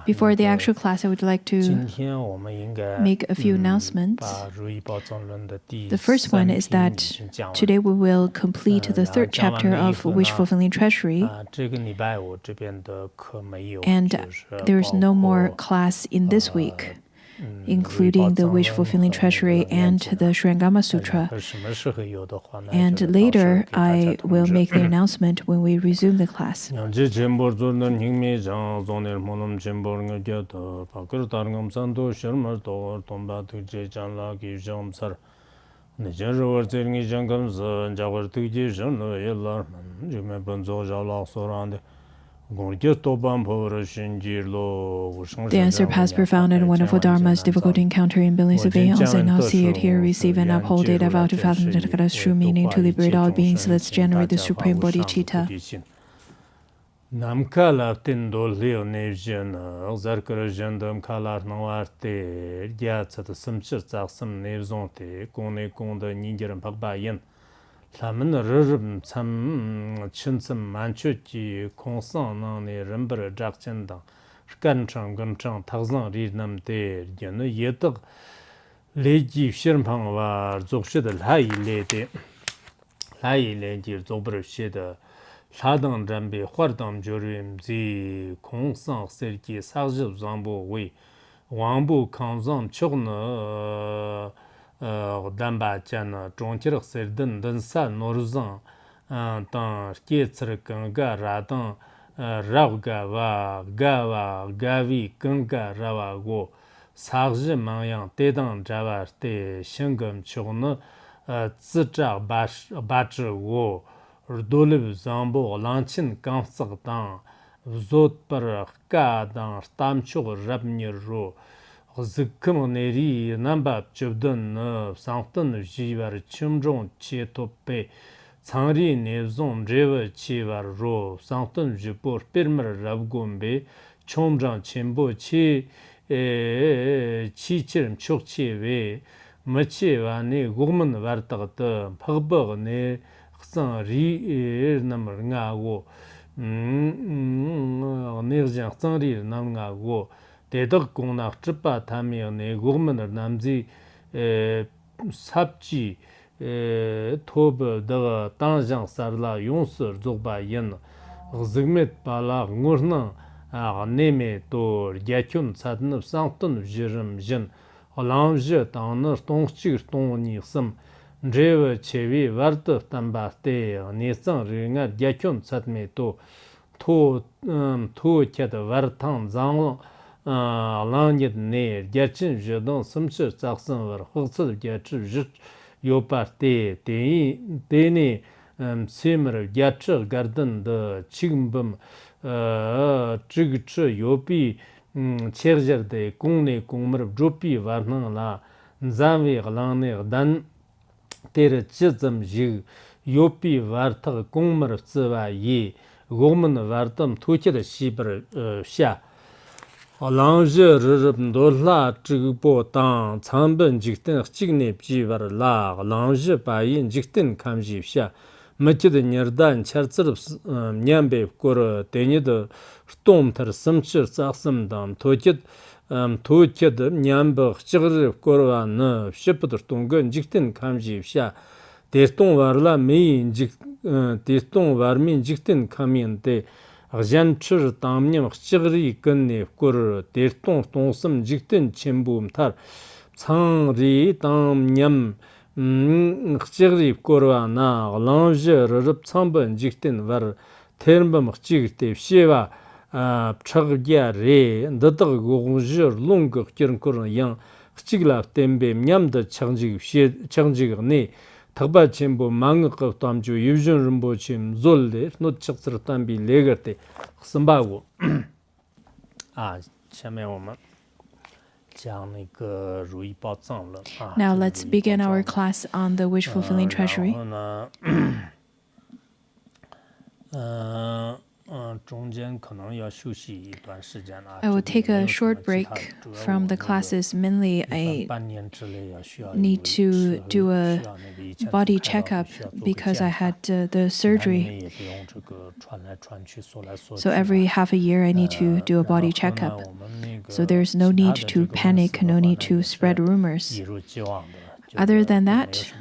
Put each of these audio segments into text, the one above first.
Before the actual class, I would like to make a few announcements. The first one is that today we will complete the third chapter of Wish Fulfilling Treasury, and there is no more class in this week, including the Wish Fulfilling Treasury and the Shrangama Sutra. And later, I will make the announcement when we resume the class. The answer, past, profound, and wonderful Dharma is difficult to encounter in billions of aeons. I now see it, hear, receive, and uphold it. I vow to fathom the Tathagata's true meaning, to liberate all beings. Let's generate the supreme bodhicitta. Namkala tindo leo nevjen zarkara jandam kalar nawarte gyatsa simchir tsaksam nevzonte kone konda ningiram pagbayen lamin rrm tsam chinsam manchochi konsan nane rimbar jakchendang ganchang ganchang tagzang rirnamte yana yetag leji shirmpang var zokshida lai lede zobra shida Shadang Rambi Hwardam Jorim Zi Kongsang Serki Sakjib Zambo Wei Wangbu Kanzang Chogna Damba Chana Zhongkir Serdan Dansa Norzang Tang Kietsir Ganga Radang Ravga Va Gava Gavi Ganga Rava Go Sakjib Mangyang Tedang Javar Te Shingam Chogna Zizhag Bachir Go Rdolib Zambo Lanchin Kamsak Dang Zot Per Ka Dang Stamchog Rabnir Ro Zikim Neri Nambab Chubdan Sanktan Jivar Chimjong Che Tope Tsangri Nevzon Jeva Chivar Ro Sanktan Jipur Pirmer Rabgombe Chomjang Chembo Chi Chichirim Chokche We Machi Vani Gugman Vartagata Pagbag Ne ri namar nga go nerjang tsangri nam nga go dedag kongna chipa tami ne gogman namzi sapchi tob da tanjang sarla yonsur zogba yen zigmet bala ngurna neme to gyachun sadnab sangtun jirim jin alanje tanır tongchir tongni sam Drewa chevi varta tambarte nisang ringa gyakyon satme to kyata vartang zang langyat ne gyachin zhedang simchir tsaksan var huksad gyachir zhik yoparte teni simir gyachir gardan da chigimbam chigchi yopi chegjar de kongne kongmir jopi varnang la nzamvi glangne dan Tere chizam jig yopi vartag gongmar tsiva ye gongman vartam tukira shibar sha. Alangzhe ririb ndola chigbo tang tsangban jikten chigneb jivar la alangzhe bayin jikten kamjib sha. Machid nirdan chartsirib nyambe kor tenyid shtomtar simchir tsaksam dam tukid nyambag chigirib korwa na shipadir tongan jikten kamjib sha dertong varla meyin dertong varmin jikten kamyen de agjan chir tamnyam chigiri ganne kor dertong tongsam jikten chembum tar tsangri tamnyam chigirib korwa na langzhe ririb tsangban jikten var termbam chigirte shewa Chagya re ndadag gongzhir long kirin koron yang chiglav tembe mnyamda changjig ne tagba chenbo mangqa tamju yuzhun rinpo chem zolle not chaksir tambi legarte ximbago 下面我们讲那个如意宝藏了 Now let's begin our class on the wish fulfilling treasury. I will take a short break from the classes. Mainly, I need to do a body checkup because I had the surgery. So every half a year, I need to do a body checkup. So there's no need to panic, no need to spread rumors. Other than that,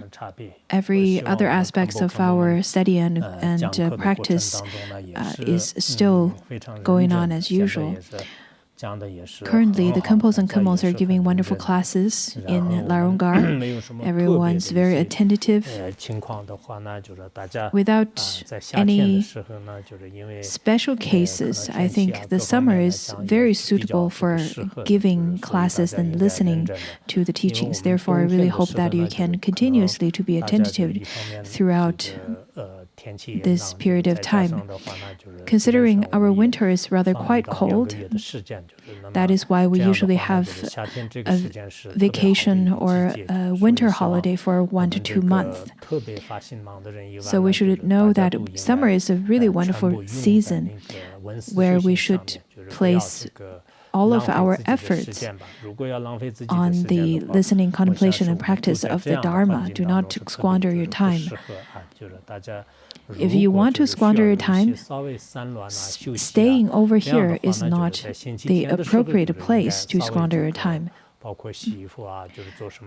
every other aspects of our study and practice is still going on as usual. Currently, the Kempos and Kemmels are giving wonderful classes in Larungar. Everyone's very attentive. Without any special cases, I think the summer is very suitable for giving classes and listening to the teachings. Therefore, I really hope that you can continuously to be attentive throughout this period of time. Considering our winter is rather quite cold, that is why we usually have a vacation or a winter holiday for 1 to 2 months. So we should know that summer is a really wonderful season where we should place all of our efforts on the listening, contemplation, and practice of the Dharma. Do not squander your time. If you want to squander your time, staying over here is not the appropriate place to squander your time.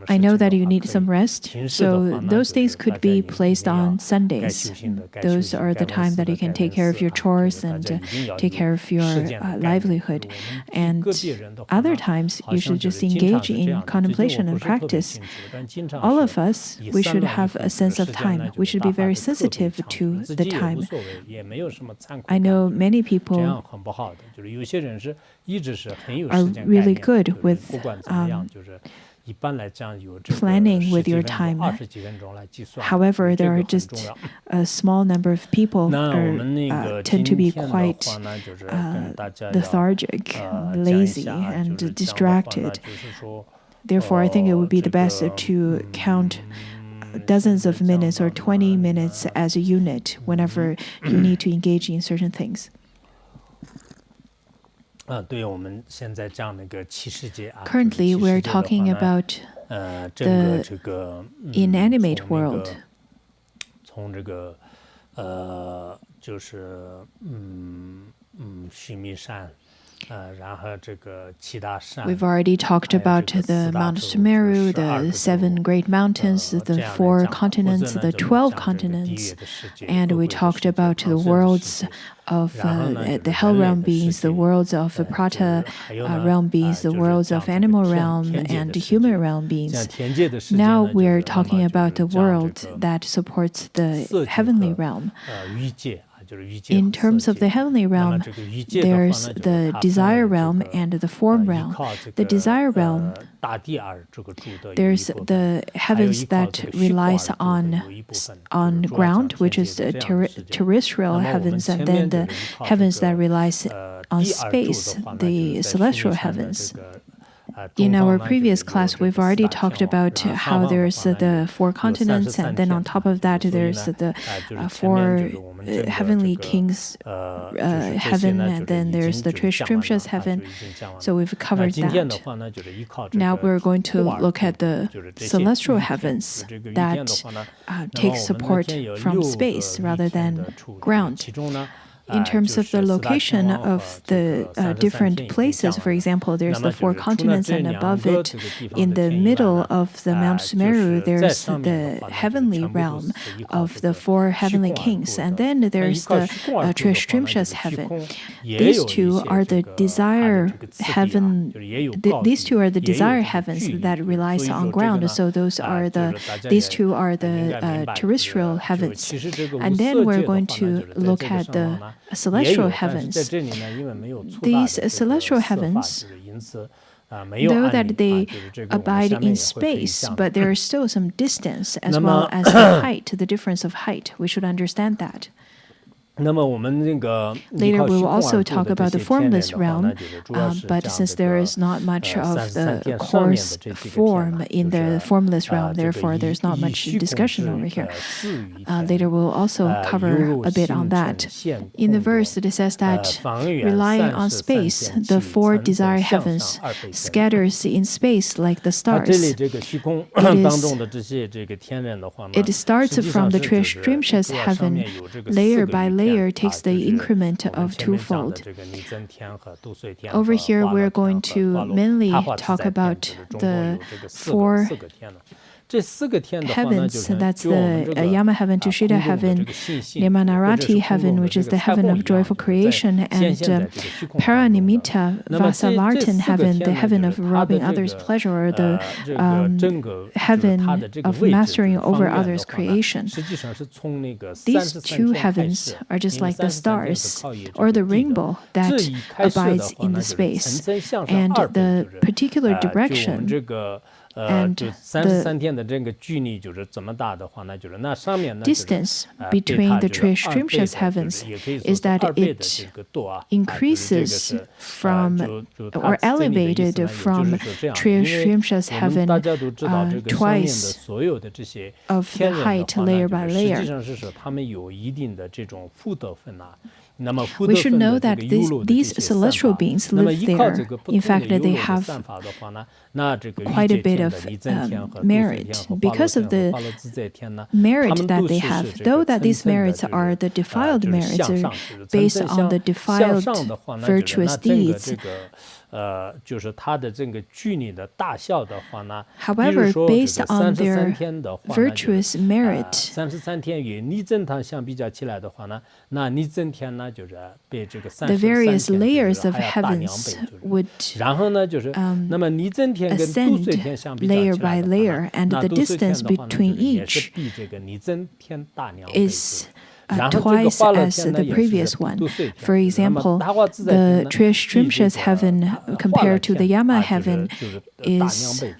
I know that you need some rest, so those things could be placed on Sundays. Those are the time that you can take care of your chores and take care of your livelihood. And other times, you should just engage in contemplation and practice. All of us, we should have a sense of time. We should be very sensitive to the time. I know many people are really good with planning with your time. However, there are just a small number of people who tend to be quite lethargic, lazy, and distracted. Therefore, I think it would be the best to count dozens of minutes or 20 minutes as a unit whenever you need to engage in certain things. Currently, we're talking about the inanimate world. We've already talked about the Mount Sumeru, the 7 great mountains, the 4 continents, the 12 continents, and we talked about the worlds of the hell realm beings, the worlds of the prata realm beings, the worlds of animal realm and the human realm beings. Now we're talking about the world that supports the heavenly realm. In terms of the heavenly realm, there's the desire realm and the form realm. The desire realm, there's the heavens that relies on ground, which is the terrestrial heavens, and then the heavens that relies on space, the celestial heavens. In our previous class, we've already talked about how there's the 4 continents, and then on top of that, there's the 4 heavenly kings heaven, and then there's the Trishrimshas heaven. So we've covered that. Now we're going to look at the celestial heavens that take support from space rather than ground. In terms of the location of the different places, for example, there's the 4 continents, and above it, in the middle of the Mount Sumeru, there's the heavenly realm of the 4 heavenly kings, and then there's the Trishrimshas heaven. These 2 are the desire heaven. These 2 are the desire heavens that relies on ground. So these 2 are the terrestrial heavens, and then we're going to look at the celestial heavens. These celestial heavens, though that they abide in space, but there is still some distance as well as the height, the difference of height. We should understand that. Later, we will also talk about the formless realm, but since there is not much of the coarse form in the formless realm, therefore there's not much discussion over here. Later, we'll also cover a bit on that. In the verse, it says that relying on space, the four desire heavens scatters in space like the stars. It starts from the Treasury heaven, layer by layer takes the increment of twofold. Over here, we're going to mainly talk about the four heavens, that's the Yama heaven, Tushita heaven, Nirmanarati heaven, which is the heaven of joyful creation, and Paranimitta Vasavartan heaven, the heaven of robbing others' pleasure, or the heaven of mastering over others' creation. These two heavens are just like the stars or the rainbow that abides in the space, and the particular direction and the distance between the Treasury heavens is that it increases from or elevated from Treasury heaven twice of the height, layer by layer. We should know that these celestial beings live there. In fact, they have quite a bit of merit. Because of the merit that they have, though that these merits are the defiled merits, are based on the defiled virtuous deeds. However, based on their virtuous merit, the various layers of heavens would ascend layer by layer, and the distance between each is twice as the previous one. For example, the Treasury heaven compared to the Yama heaven is the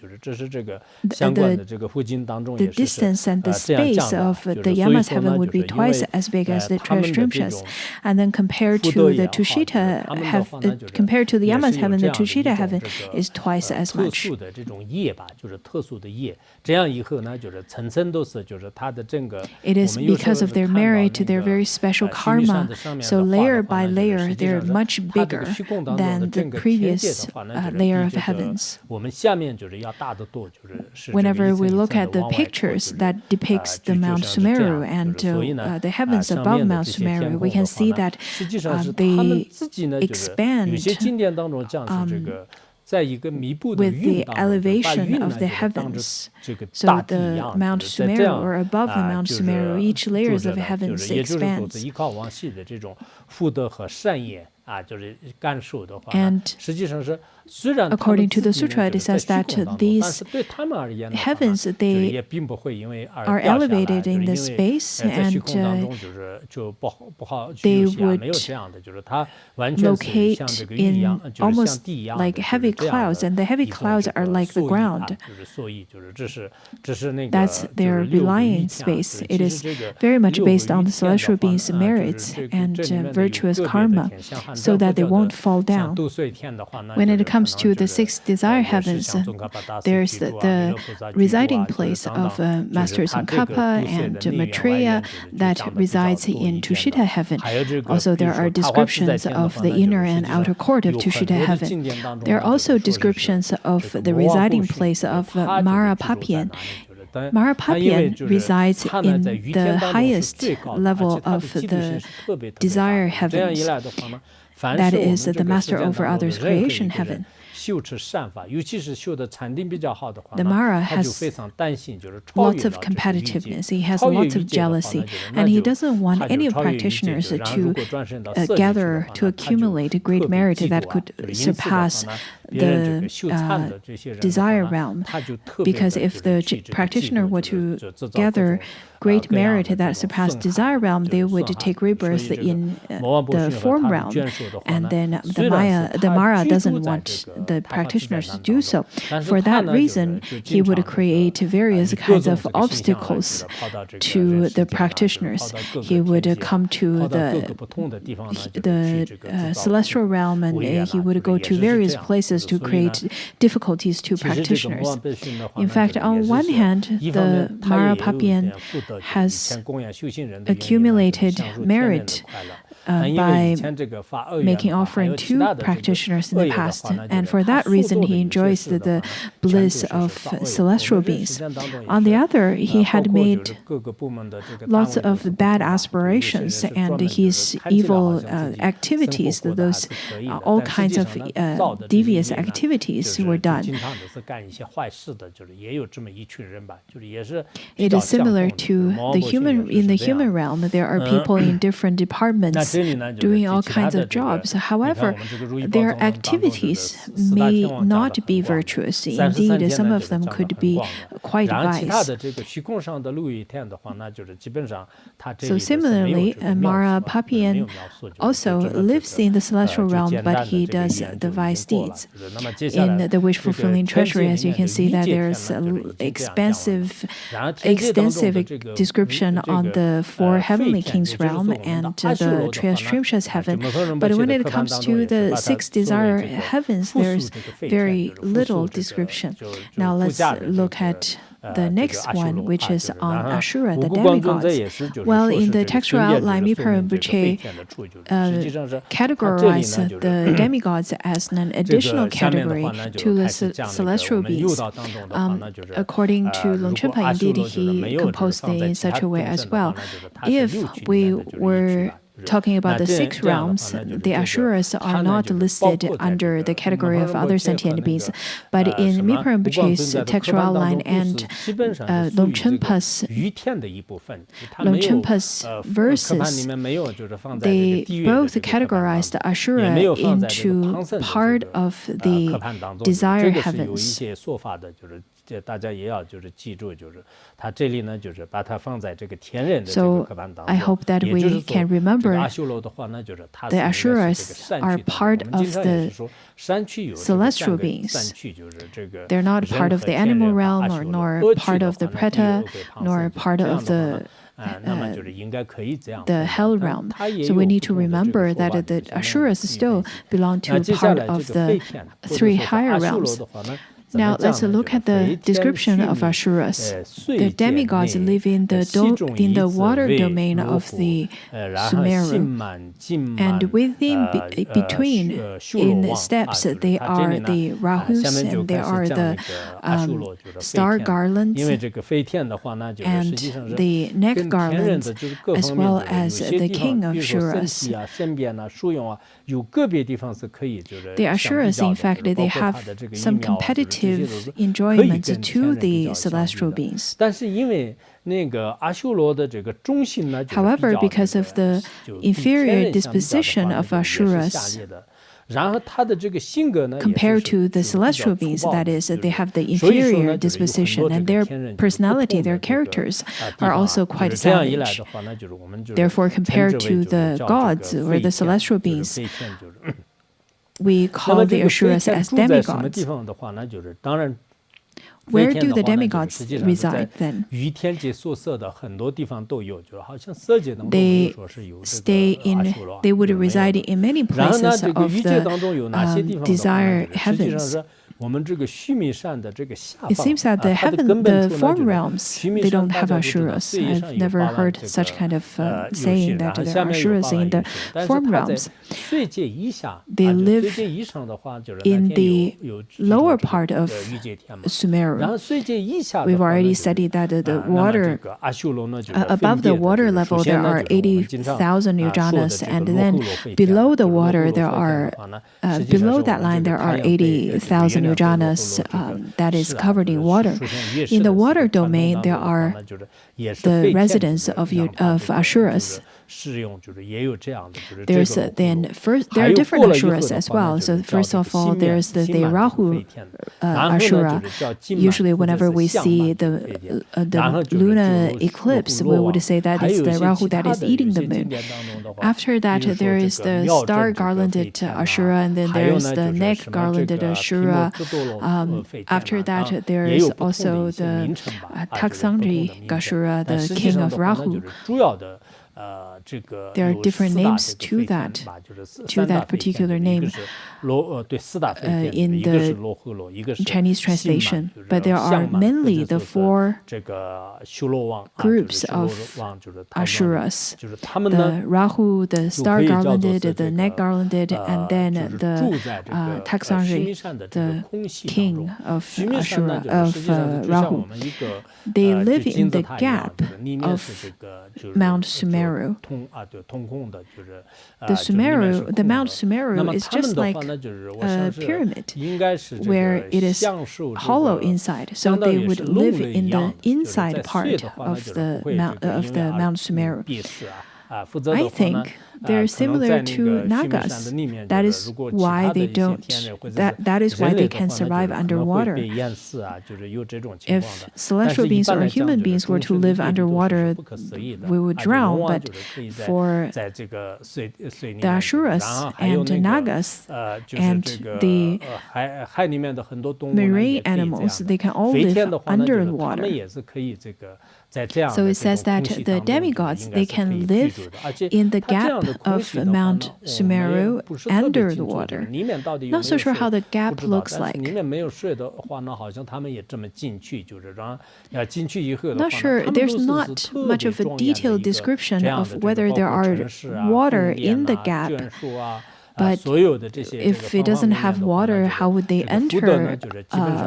distance and the space of the Yama's heaven would be twice as big as the Treasury. And then compared to the Tushita compared to the Yama's heaven, the Tushita heaven is twice as much. It is because of their merit, their very special karma. So layer by layer, they're much bigger than the previous layer of heavens. Whenever we look at the pictures that depicts the Mount Sumeru and the heavens above Mount Sumeru, we can see that they expand with the elevation of the heavens. So the Mount Sumeru, or above the Mount Sumeru, each layers of heavens expands. And according to the sutra, it says that these heavens, they are elevated in the space, and they would locate in almost like heavy clouds, and the heavy clouds are like the ground. That's their relying space. It is very much based on the celestial beings' merits and virtuous karma, so that they won't fall down. When it comes to the six desire heavens, there's the residing place of Master Tsongkhapa and Maitreya that resides in Tushita heaven. Also, there are descriptions of the inner and outer court of Tushita heaven. There are also descriptions of the residing place of Mara Papian. Mara Papian resides in the highest level of the desire heavens. That is the master over others' creation heaven. The Mara has lots of competitiveness, he has lots of jealousy, and he doesn't want any practitioners to gather, to accumulate great merit that could surpass desire realm, because if the practitioner were to gather great merit that surpassed desire realm, they would take rebirth in the form realm, and then the Mara doesn't want the practitioners to do so. For that reason, he would create various kinds of obstacles to the practitioners. He would come to the celestial realm, and he would go to various places to create difficulties to practitioners. In fact, on one hand, the Mara Papian has accumulated merit by making offering to practitioners in the past, and for that reason he enjoys the bliss of celestial beings. On the other, he had made lots of bad aspirations, and his evil activities, those all kinds of devious activities were done. It is similar to the human realm. There are people in different departments doing all kinds of jobs. However, their activities may not be virtuous. Indeed, some of them could be quite wise. So similarly, Mara Papian also lives in the celestial realm, but he does the wise deeds. In the wish-fulfilling treasury, as you can see, that there's an extensive description on the four heavenly kings realm and the Trias heaven. But when it comes to the six desire heavens, there's very little description. Now let's look at the next one, which is on Ashura, the demigods. Well, in the textual outline, Mipar Rinpoche categorized the demigods as an additional category to the celestial beings. According to Longchenpa, indeed, he composed it in such a way as well. If we were talking about the six realms, the Asuras are not listed under the category of other sentient beings. But in Mipar Rinpoche's textual outline and Longchenpa's verses, they both categorized Ashura into part of the desire heavens. So I hope that we can remember the Ashuras are part of the celestial beings. They're not part of the animal realm, nor part of the Preta, nor part of the hell realm. So we need to remember that the Ashuras still belong to part of the three higher realms. Now let's look at the description of Ashuras. The demigods live in the water domain of the Sumeru, and within between in steps they are the Rahus, and there are the star garlands and the neck garlands, as well as the king of Shuras. The Ashuras, in fact, they have some competitive enjoyment to the celestial beings. However, because of the inferior disposition of Ashuras, compared to the celestial beings, that is, they have the inferior disposition, and their personality, their characters are also quite savage. Therefore, compared to the gods or the celestial beings, we call the Ashuras as demigods. Where do the demigods reside then? They would reside in many places of the desire heavens. It seems that the form realms, they don't have Ashuras. I've never heard such kind of saying that there are Ashuras in the form realms. They live in the lower part of Sumeru. We've already studied that the water, above the water level, there are 80,000 yojanas, and then below the water, below that line, there are 80,000 yojanas that is covered in water. In the water domain, there are the residents of Ashuras. there's then first there are different Ashuras as well. So first of all, there's the Rahu Ashura. Usually, whenever we see the lunar eclipse, we would say that it's the Rahu that is eating the moon. After that, there is the star garlanded Ashura, and then there is the neck garlanded Ashura. After that, there is also the Taksangri Gashura, the king of Rahu. There are different names to that particular name in the Chinese translation. But there are mainly the 4 groups of Ashuras. The Rahu, the star garlanded, the neck garlanded, and then the Taksangri, the king of Ashura, of Rahu. They live in the gap of Mount Sumeru. The Mount Sumeru is just like a pyramid where it is hollow inside. So they would live in the inside part of the Mount Sumeru. I think they're similar to Nagas. That is why they that is why they can survive underwater. If celestial beings or human beings were to live underwater, we would drown. But for the Ashuras and Nagas and the marine animals, they can all live underwater. So it says that the demigods, they can live in the gap of Mount Sumeru under the water. Not so sure how the gap looks like. Not sure. There's not much of a detailed description of whether there are water in the gap. But if it doesn't have water, how would they enter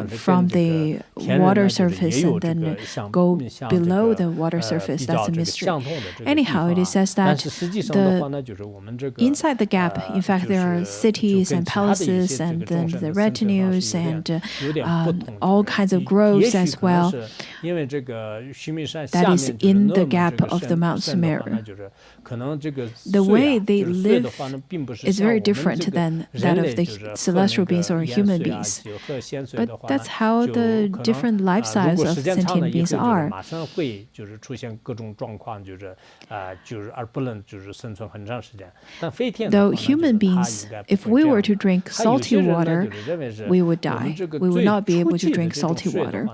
from the water surface and then go below the water surface? That's a mystery. Anyhow, it says that inside the gap, in fact, there are cities and palaces and then the retinues and all kinds of groves as well. That is in the gap of the Mount Sumeru. The way they live is very different than that of the celestial beings or human beings. But that's how the different lifestyles of sentient beings are. Though human beings, if we were to drink salty water, we would die. We would not be able to drink salty water.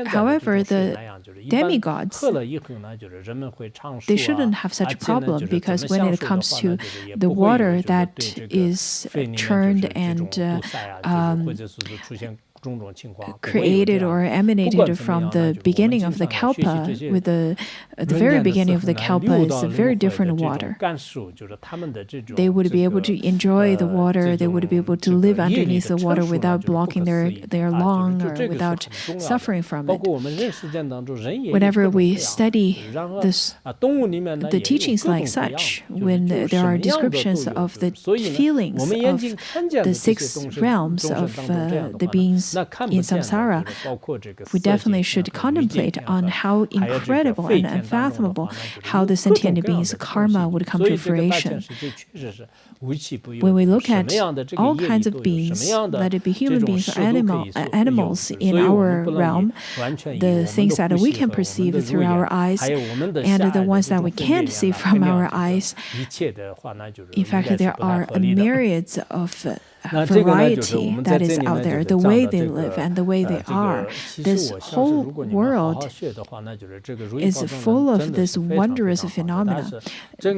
However, the demigods, they shouldn't have such a problem, because when it comes to the water that is churned and created or emanated from the beginning of the kalpa, with the very beginning of the kalpa is a very different water. They would be able to enjoy the water, they would be able to live underneath the water without blocking their lung or without suffering from it. Whenever we study the teachings like such, when there are descriptions of the feelings of the 6 realms of the beings in samsara, we definitely should contemplate on how incredible and unfathomable how the sentient being's karma would come to fruition. When we look at all kinds of beings, let it be human beings or animals in our realm, the things that we can perceive through our eyes and the ones that we can't see from our eyes, in fact, there are myriads of variety that is out there, the way they live and the way they are. This whole world is full of this wondrous phenomena,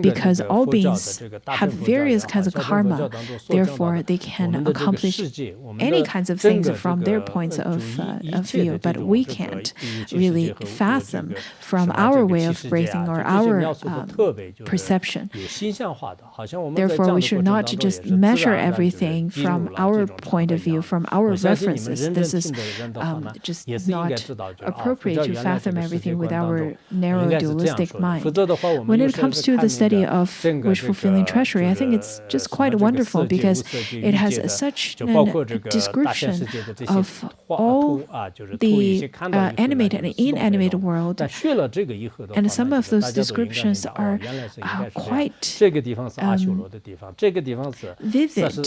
because all beings have various kinds of karma. Therefore, they can accomplish any kinds of things from their points of view, but we can't really fathom from our way of breathing or our perception. Therefore, we should not just measure everything from our point of view, from our references, this is just not appropriate to fathom everything with our narrow dualistic mind. When it comes to the study of wish-fulfilling treasury, I think it's just quite wonderful because it has such a description of all the animated and inanimate world, and some of those descriptions are quite vivid.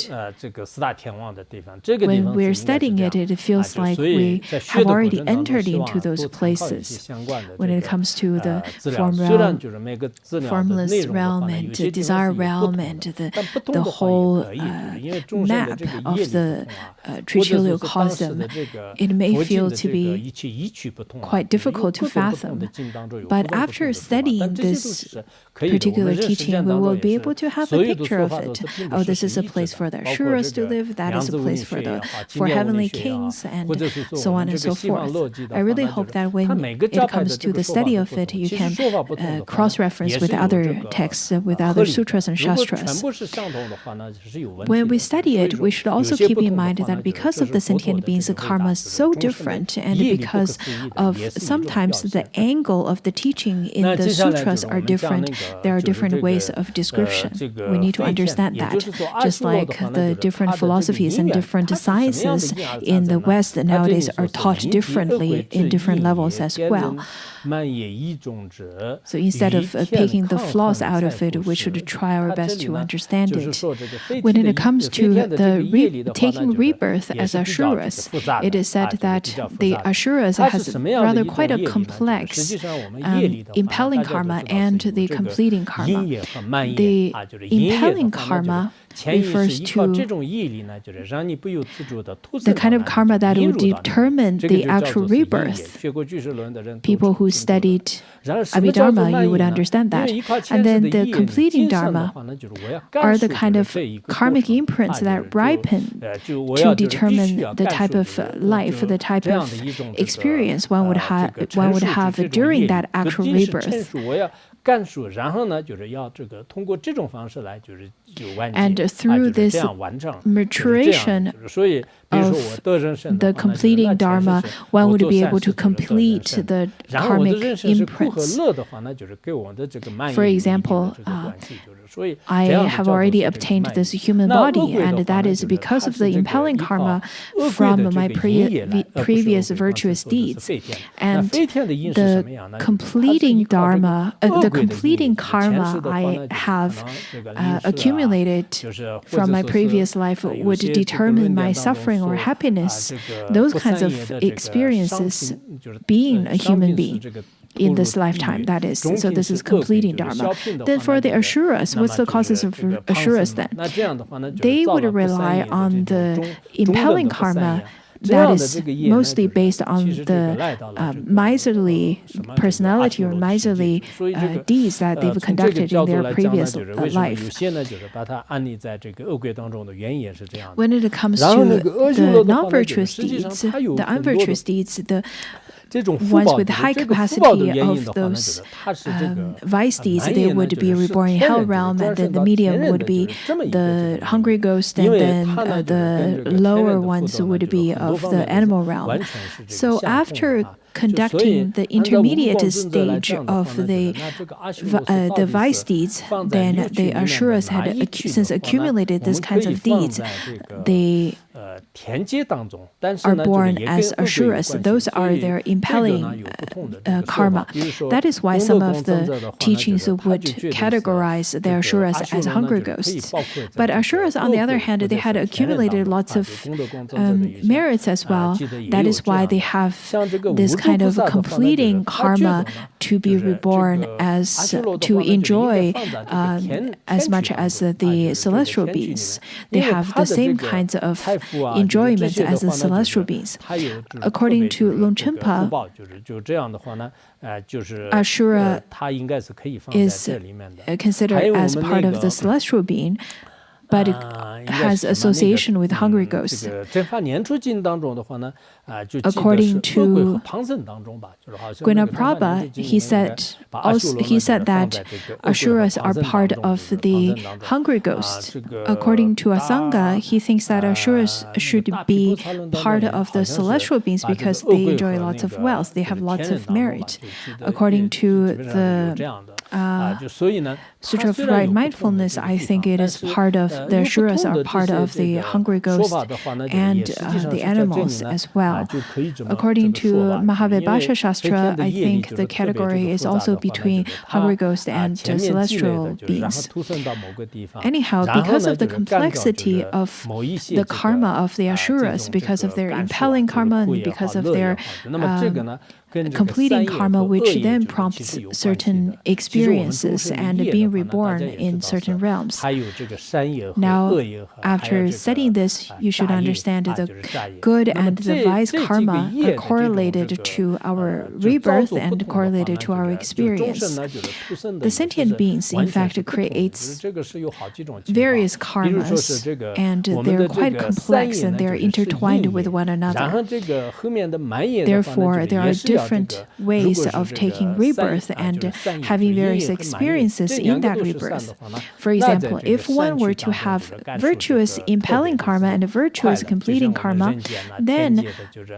When we're studying it, it feels like we have already entered into those places. When it comes to the formless realm and desire realm and the whole map of the trichiliocosm, it may feel to be quite difficult to fathom. But after studying this particular teaching, we will be able to have a picture of it. Oh, this is a place for the Asuras to live, that is a place for heavenly kings, and so on and so forth. I really hope that when it comes to the study of it, you can cross-reference with other texts, with other sutras and shastras. When we study it, we should also keep in mind that because of the sentient beings, the karma is so different, and because of sometimes the angle of the teaching in the sutras are different, there are different ways of description. We need to understand that. Just like the different philosophies and different sciences in the West nowadays are taught differently in different levels as well. So instead of picking the flaws out of it, we should try our best to understand it. When it comes to the taking rebirth as Asuras, it is said that the Asuras has rather quite a complex impelling karma and the completing karma. The impelling karma refers to the kind of karma that would determine the actual rebirth. People who studied Abhidharma, you would understand that. And then the completing Dharma are the kind of karmic imprints that ripen to determine the type of life, the type of experience one would have during that actual rebirth. And through this maturation of the completing Dharma, one would be able to complete the karmic imprints. For example, I have already obtained this human body, and that is because of the impelling karma from my previous virtuous deeds. And the completing Dharma, the completing karma I have accumulated from my previous life would determine my suffering or happiness. Those kinds of experiences being a human being in this lifetime, that is. So this is completing Dharma. Then for the Asuras, what's the causes of Asuras then? They would rely on the impelling karma that is mostly based on the miserly personality or miserly deeds that they've conducted in their previous life. When it comes to the non-virtuous deeds, the unvirtuous deeds, the ones with high capacity of those vice deeds, they would be reborn in hell realm, and then the medium would be the hungry ghost, and then the lower ones would be of the animal realm. So after conducting the intermediate stage of the vice deeds, then the Asuras had since accumulated these kinds of deeds, they are born as Asuras. Those are their impelling karma. That is why some of the teachings would categorize the Asuras as hungry ghosts. But Asuras, on the other hand, they had accumulated lots of merits as well. That is why they have this kind of completing karma to be reborn as to enjoy as much as the celestial beings. They have the same kinds of enjoyments as the celestial beings. According to Longchenpa, Ashura is considered as part of the celestial being. but it has association with hungry ghosts. According to Guinaprabha, he said that asuras are part of the hungry ghosts. According to Asanga, he thinks that asuras should be part of the celestial beings because they enjoy lots of wealth, they have lots of merit. According to the Sutra of Right Mindfulness, I think it is part of the asuras are part of the hungry ghost and the animals as well. According to Mahavibhasha Shastra, I think the category is also between hungry ghost and celestial beings. Anyhow, because of the complexity of the karma of the asuras, because of their impelling karma and because of their completing karma, which then prompts certain experiences and being reborn in certain realms. Now, after studying this, you should understand the good and the vice karma are correlated to our rebirth and correlated to our experience. The sentient beings, in fact, creates various karmas, and they're quite complex and they're intertwined with one another. Therefore, there are different ways of taking rebirth and having various experiences in that rebirth. For example, if one were to have virtuous impelling karma and a virtuous completing karma, then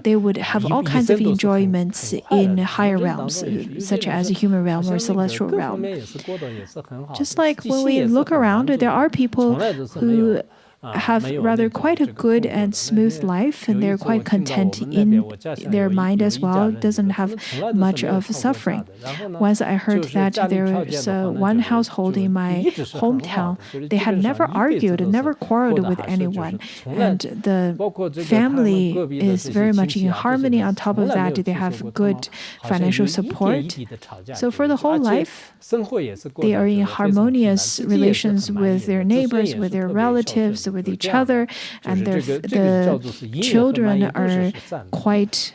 they would have all kinds of enjoyments in higher realms, such as a human realm or celestial realm. Just like when we look around, there are people who have rather quite a good and smooth life, and they're quite content in their mind as well, doesn't have much of suffering. Once I heard that there was one household in my hometown, they had never argued and never quarreled with anyone, and the family is very much in harmony. On top of that, they have good financial support. So for the whole life, they are in harmonious relations with their neighbors, with their relatives, with each other, and the children are quite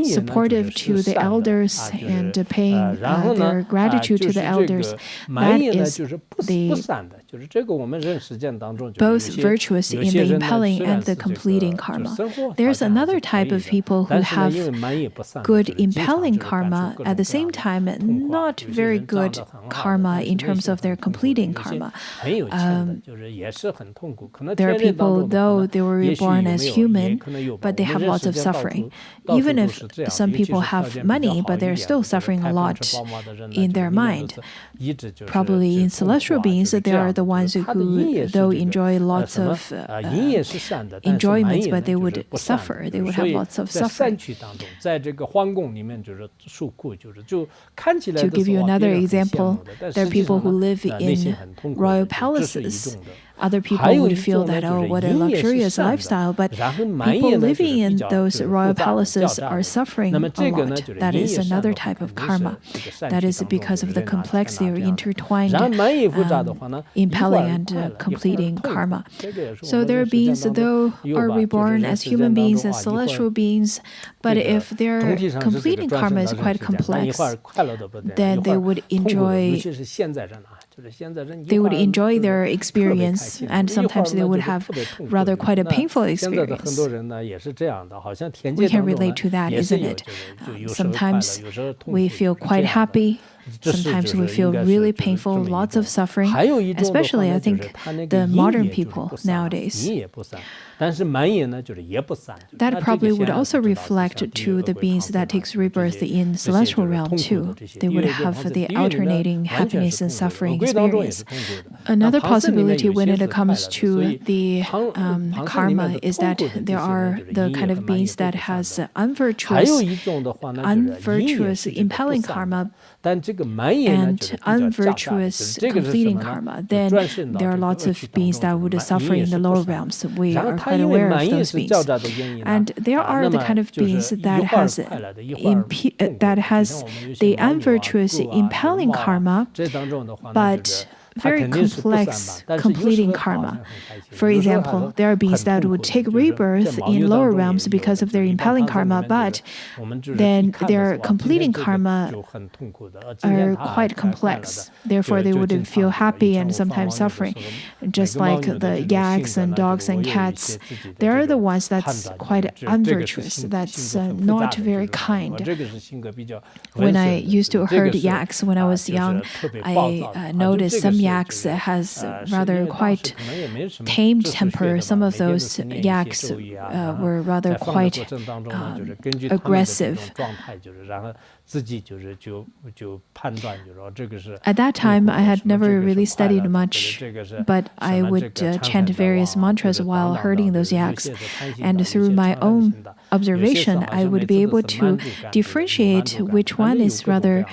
supportive to the elders and paying their gratitude to the elders. That is both virtuous in the impelling and the completing karma. There's another type of people who have good impelling karma, at the same time not very good karma in terms of their completing karma. There are people, though they were reborn as human, but they have lots of suffering. Even if some people have money, but they're still suffering a lot in their mind. Probably in celestial beings, there are the ones who, though enjoy lots of enjoyments, but they would suffer. They would have lots of suffering. To give you another example, there are people who live in royal palaces. Other people would feel that, oh, what a luxurious lifestyle, but people living in those royal palaces are suffering a lot. That is another type of karma. That is because of the complexity or intertwined impelling and completing karma. So there are beings, though, are reborn as human beings, as celestial beings, but if their completing karma is quite complex, then they would enjoy their experience, and sometimes they would have rather quite a painful experience. We can relate to that, isn't it? Sometimes we feel quite happy. Sometimes we feel really painful, lots of suffering, especially, I think, the modern people nowadays. That probably would also reflect to the beings that takes rebirth in celestial realm too. They would have the alternating happiness and suffering experience. Another possibility when it comes to the karma is that there are the kind of beings that has unvirtuous impelling karma and unvirtuous completing karma. Then there are lots of beings that would suffer in the lower realms. We are quite aware of those beings. And there are the kind of beings that has the unvirtuous impelling karma, but very complex completing karma. For example, there are beings that would take rebirth in lower realms because of their impelling karma, but then their completing karma are quite complex. Therefore, they wouldn't feel happy and sometimes suffering. Just like the yaks and dogs and cats, they are the ones that's quite unvirtuous, that's not very kind. When I used to herd yaks when I was young, I noticed some yaks has rather quite tame temper. Some of those yaks were rather quite aggressive. At that time, I had never really studied much, but I would chant various mantras while herding those yaks. And through my own observation, I would be able to differentiate which one is rather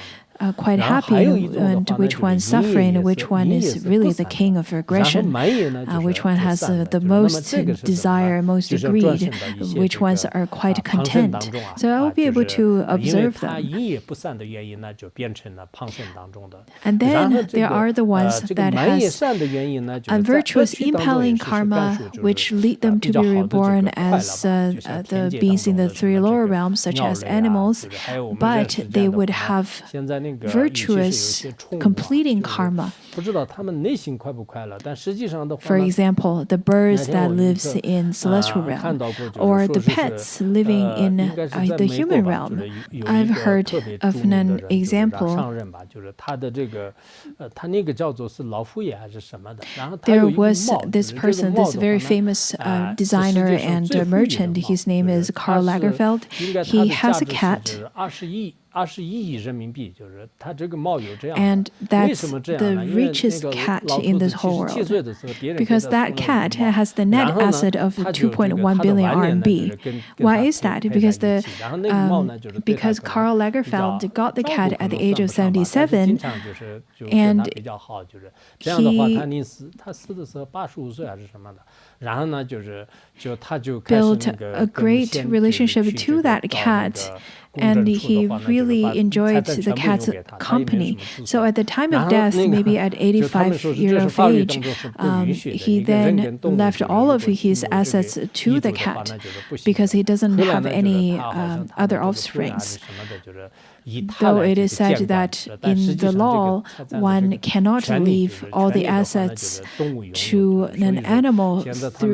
quite happy and which one's suffering, which one is really the king of aggression, which one has the most desire, most greed, which ones are quite content. So I will be able to observe them. And then there are the ones that has unvirtuous impelling karma, which lead them to be reborn as the beings in the three lower realms, such as animals, but they would have virtuous completing karma. For example, the birds that lives in celestial realm, or the pets living in the human realm. I've heard of an example. There was this person, this very famous designer and merchant. His name is Karl Lagerfeld. He has a cat. And that's the richest cat in this whole world, because that cat has the net asset of 2.1 billion RMB. Why is that? Because Karl Lagerfeld got the cat at the age of 77, and he built a great relationship to that cat, and he really enjoyed the cat's company. So at the time of death, maybe at 85 years of age, he then left all of his assets to the cat because he doesn't have any other offsprings. Though it is said that in the law, one cannot leave all the assets to an animal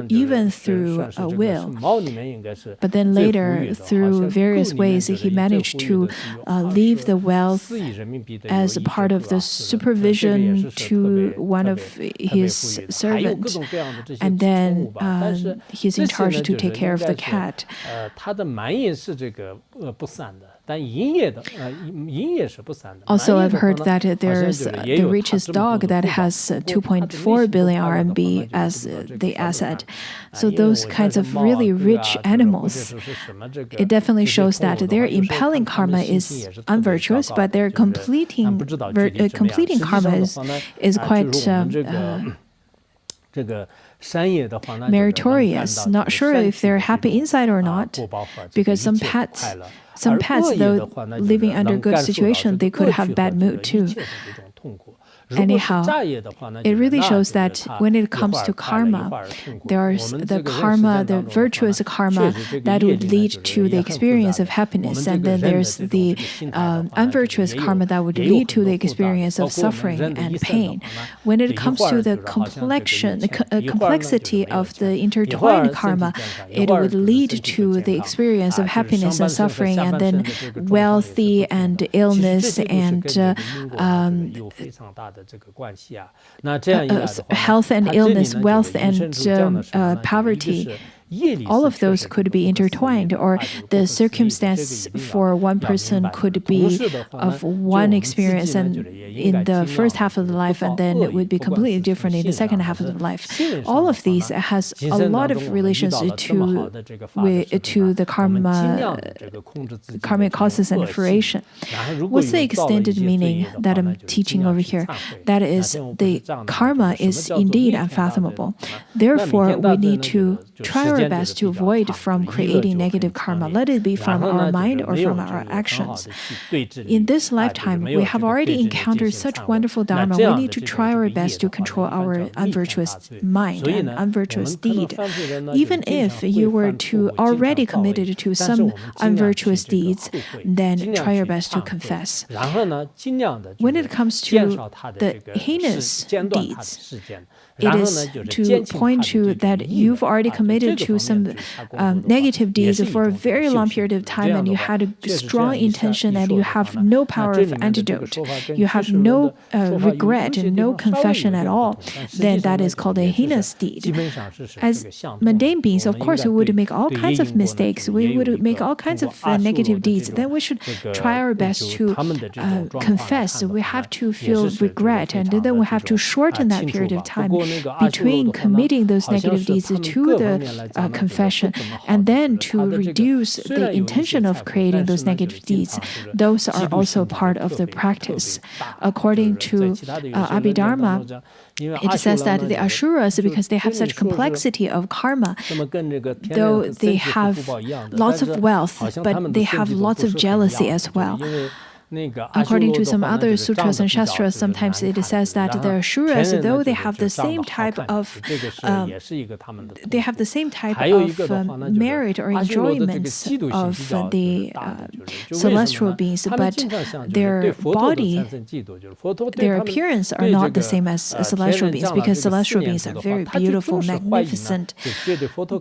even through a will. But then later, through various ways, he managed to leave the wealth as a part of the supervision to one of his servants. And then he's in charge to take care of the cat. Also, I've heard that there's the richest dog that has 2.4 billion RMB as the asset. So those kinds of really rich animals, it definitely shows that their impelling karma is unvirtuous, but their completing karma is quite meritorious. Not sure if they're happy inside or not, because some pets, though living under good situation, they could have bad mood too. Anyhow, it really shows that when it comes to karma, there's the karma, the virtuous karma that would lead to the experience of happiness, and then there's the unvirtuous karma that would lead to the experience of suffering and pain. When it comes to the complexity of the intertwined karma, it would lead to the experience of happiness and suffering, and then wealthy and illness and health and illness, wealth and poverty. All of those could be intertwined, or the circumstance for one person could be of one experience and in the first half of the life, and then it would be completely different in the second half of the life. All of these has a lot of relations to the karmic causes and fruition. What's the extended meaning that I'm teaching over here? That is, the karma is indeed unfathomable. Therefore, we need to try our best to avoid from creating negative karma, let it be from our mind or from our actions. In this lifetime, we have already encountered encounter such wonderful Dharma, we need to try our best to control our unvirtuous mind and unvirtuous deed. Even if you were to already committed to some unvirtuous deeds, then try your best to confess. When it comes to the heinous deeds, it is to point to that you've already committed to some negative deeds for a very long period of time, and you had a strong intention and you have no power of antidote, you have no regret and no confession at all, then that is called a heinous deed. As mundane beings, of course, we would make all kinds of mistakes, we would make all kinds of negative deeds. Then we should try our best to confess. We have to feel regret, and then we have to shorten that period of time between committing those negative deeds to the confession and then to reduce the intention of creating those negative deeds. Those are also part of the practice. According to Abhidharma, it says that the Asuras, because they have such complexity of karma, though they have lots of wealth, but they have lots of jealousy as well. According to some other sutras and shastras, sometimes it says that the Asuras, though they have the same type of merit or enjoyments of the celestial beings, but their body, their appearance are not the same as celestial beings, because celestial beings are very beautiful, magnificent,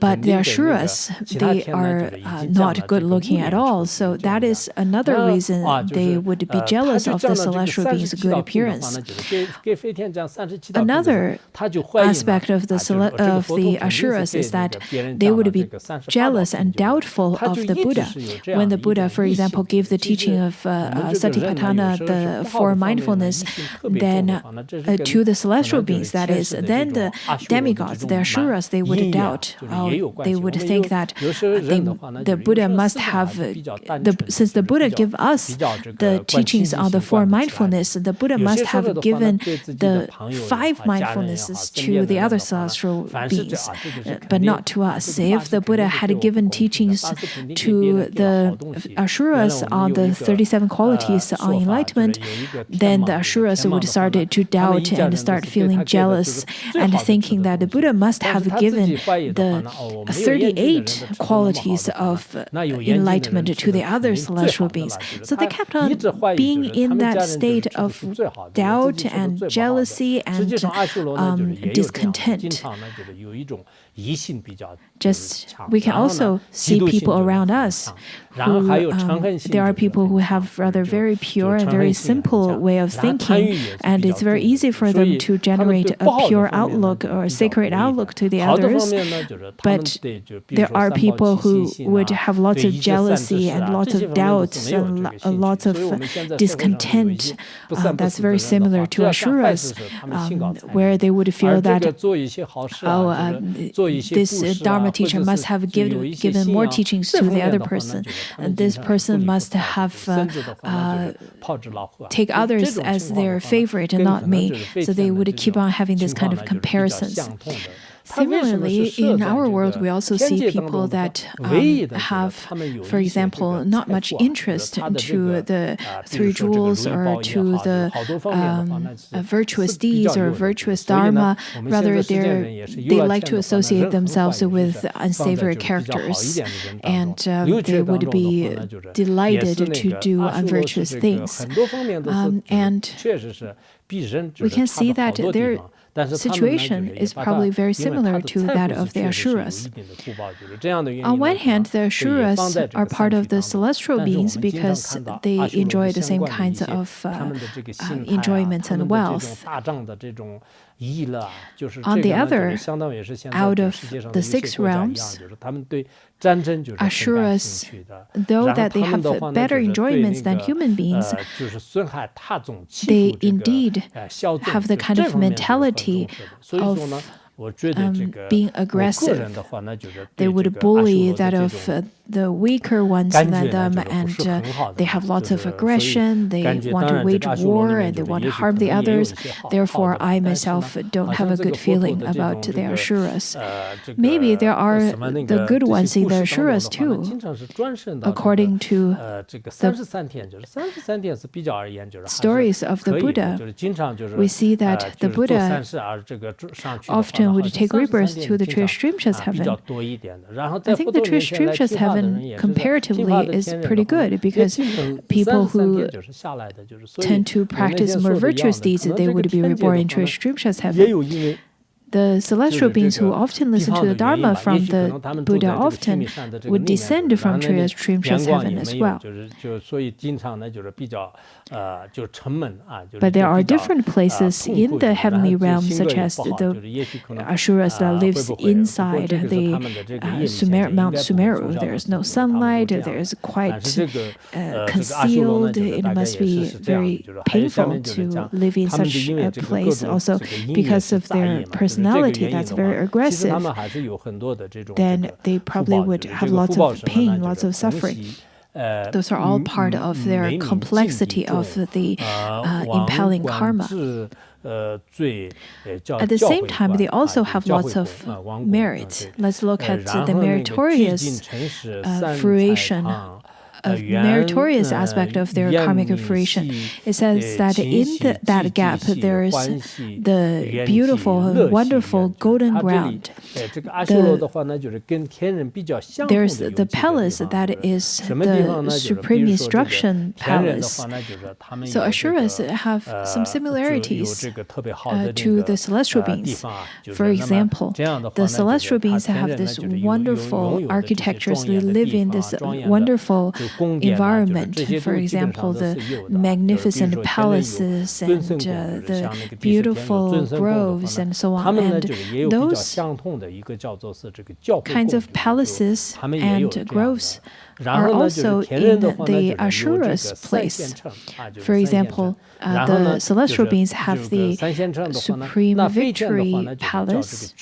but the Asuras, they are not good looking at all. So that is another reason they would be jealous of the celestial beings' good appearance. Another aspect of the Asuras is that they would be jealous and doubtful of the Buddha. When the Buddha, for example, gave the teaching of Satipatthana, the four mindfulness, then to the celestial beings, that is, then the demigods, the Asuras, they would doubt. They would think that the Buddha must have, since the Buddha gave us the teachings on the four mindfulness, the Buddha must have given the five mindfulnesses to the other celestial beings, but not to us. If the Buddha had given teachings to the Asuras on the 37 qualities on enlightenment, then the Asuras would start to doubt and start feeling jealous and thinking that the Buddha must have given the 38 qualities of enlightenment to the other celestial beings. So they kept on being in that state of doubt and jealousy and discontent. Just, we can also see people around us who, there are people who have rather very pure and very simple way of thinking, and it's very easy for them to generate a pure outlook or a sacred outlook to the others. But there are people who would have lots of jealousy and lots of doubts and lots of discontent. That's very similar to Asuras, where they would feel that, this Dharma teacher must have given more teachings to the other person. And this person must have take others as their favorite and not me. So they would keep on having this kind of comparisons. Similarly, in our world, we also see people that have, for example, not much interest to the three jewels or to the virtuous deeds or virtuous dharma. Rather, they like to associate themselves with unsavory characters, and they would be delighted to do unvirtuous things. And we can see that their situation is probably very similar to that of the Asuras. On one hand, the Asuras are part of the celestial beings because they enjoy the same kinds of enjoyments and wealth. On the other, out of the six realms, Asuras, though that they have better enjoyments than human beings, they indeed have the kind of mentality of being aggressive. They would bully that of the weaker ones than them, and they have lots of aggression. They want to wage war and they want to harm the others. Therefore, I myself don't have a good feeling about the Asuras. Maybe there are the good ones in the Asuras too. According to the stories of the Buddha, we see that the Buddha often would take rebirth to the Trishrimshas heaven. I think the Trishrimshas heaven comparatively is pretty good because people who tend to practice more virtuous deeds, they would be reborn in Trishrimshas heaven. The celestial beings who often listen to the Dharma from the Buddha often would descend from Trishrimshas heaven as well. But there are different places in the heavenly realm, such as the Asuras that lives inside the Mount Sumeru. There is no sunlight, there is quite concealed. It must be very painful to live in such a place, also because of their personality that's very aggressive. Then they probably would have lots of pain, lots of suffering. Those are all part of their complexity of the impelling karma. At the same time, they also have lots of merit. Let's look at the meritorious fruition. A meritorious aspect of their karmic fruition. It says that in that gap there is the beautiful and wonderful golden ground. There's the palace that is the supreme instruction palace. So Asuras have some similarities to the celestial beings. For example, the celestial beings have this wonderful architectures. They live in this wonderful environment. For example, the magnificent palaces and the beautiful groves and so on. And those kinds of palaces and groves are also in the Asuras' place. For example, the celestial beings have the Supreme Victory Palace,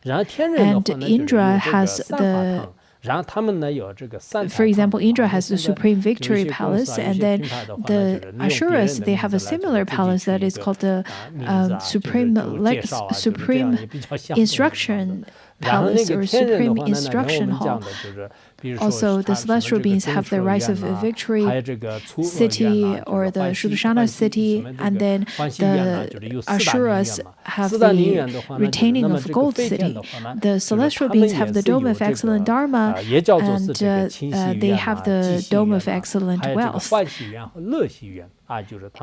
and Indra has the for example, Indra has the Supreme Victory Palace, and then the Asuras, they have a similar palace that is called the Supreme Instruction Palace or Supreme Instruction Hall. Also, the celestial beings have the Rise of Victory City or the Shuddhashana City, and then the Asuras have the Retaining of Gold City. The celestial beings have the Dome of Excellent Dharma, and they have the Dome of Excellent Wealth.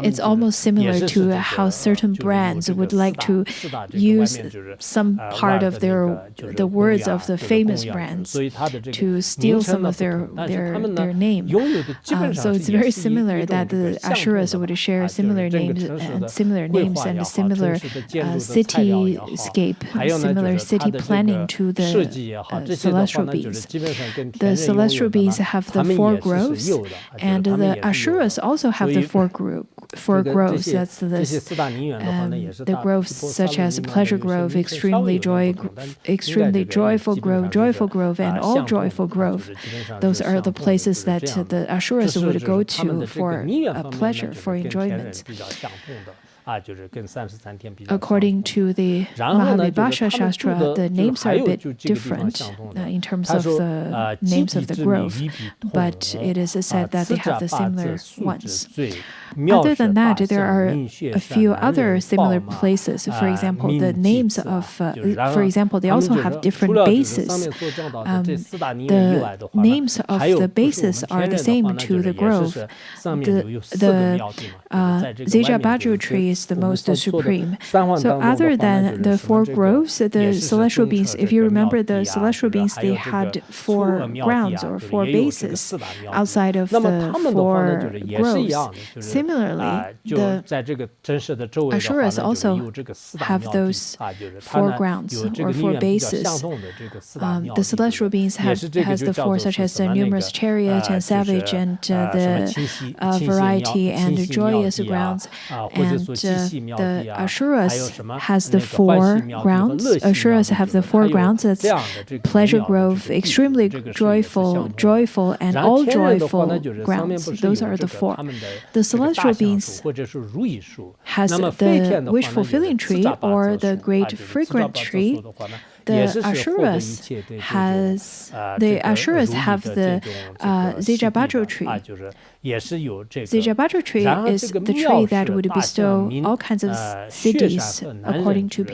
It's almost similar to how certain brands would like to use some part of the words of the famous brands to steal some of their name. So it's very similar that the Asuras would share similar names and similar cityscape, similar city planning to the celestial beings. The celestial beings have the four groves, and the Asuras also have the four groves. That's the groves such as Pleasure Grove, Extremely Joyful Grove, and All Joyful Grove. Those are the places that the Asuras would go to for pleasure, for enjoyment. According to the Mahavibhasha Shastra, the names are a bit different in terms of the names of the grove, but it is said that they have the similar ones. Other than that, there are a few other similar places. For example, the names of, for example, they also have different bases. The names of the bases are the same to the grove. The Zeja Baju tree is the most supreme. So other than the four groves, the celestial beings, if you remember the celestial beings, they had four grounds or four bases outside of the four groves. Similarly, the Asuras also have those four grounds or four bases. The celestial beings has the four, such as the numerous chariot and savage and the variety and joyous grounds. And the Asuras has the 4 grounds. Asuras have the 4 grounds. That's pleasure grove, extremely joyful, and all joyful grounds. Those are the 4. The celestial beings has the wish-fulfilling tree or the great fragrant tree. The Asuras have the Zijabadro tree. Zijabadro tree is the tree that would bestow all kinds of cities according to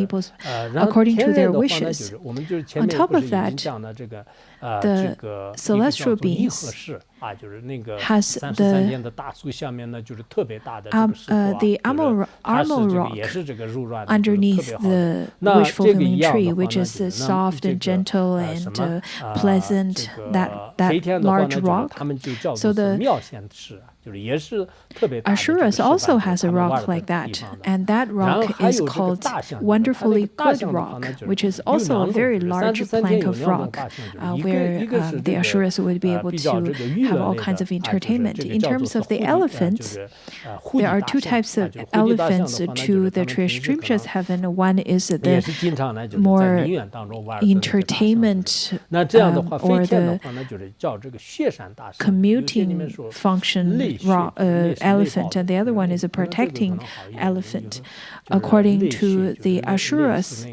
their wishes. On top of that, the celestial beings has the armor rock underneath the wish-fulfilling tree, which is soft and gentle and pleasant, that large rock. So the Asuras also has a rock like that, and that rock is called Wonderfully Good Rock, which is also a very large plank of rock, where the Asuras would be able to have all kinds of entertainment. In terms of the elephants, there are 2 types of elephants to the Trishrimshas heaven. One is the more entertainment or the commuting function elephant, and the other one is a protecting elephant. According to the Asuras,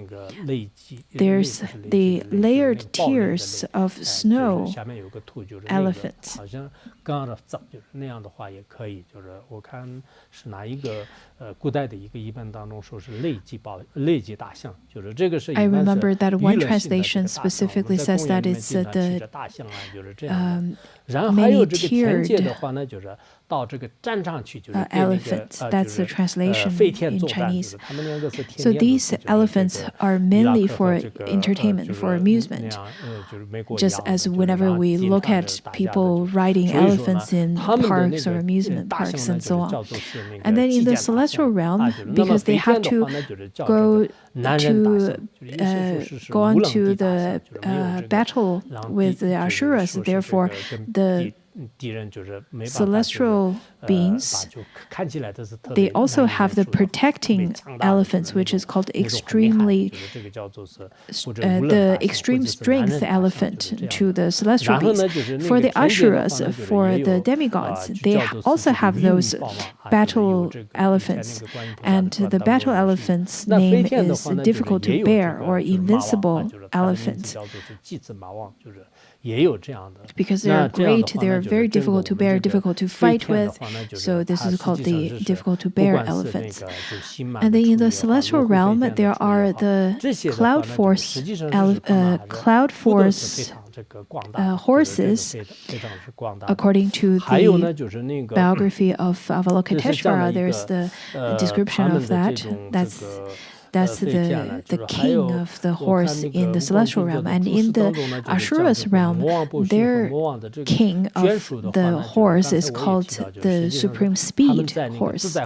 there's the layered tiers of snow elephants. I remember that one translation specifically says that it's the many-tiered elephants. That's the translation in Chinese. So these elephants are mainly for entertainment, for amusement. Just as whenever we look at people riding elephants in parks or amusement parks and so on. And then in the celestial realm, because they have to go on to the battle with the Asuras, therefore the celestial beings, they also have the protecting elephants, which is called the extreme strength elephant to the celestial beings. For the Asuras, for the demigods, they also have those battle elephants, and the battle elephant's name is difficult to bear or invincible elephant. Because they are great, they are very difficult to bear, difficult to fight with, so this is called the difficult to bear elephants. And then in the celestial realm, there are the cloud force horses. According to the biography of Avalokiteshvara, there's the description of that. That's the king of the horse in the celestial realm. And in the Asuras realm, their king of the horse is called the supreme speed horse.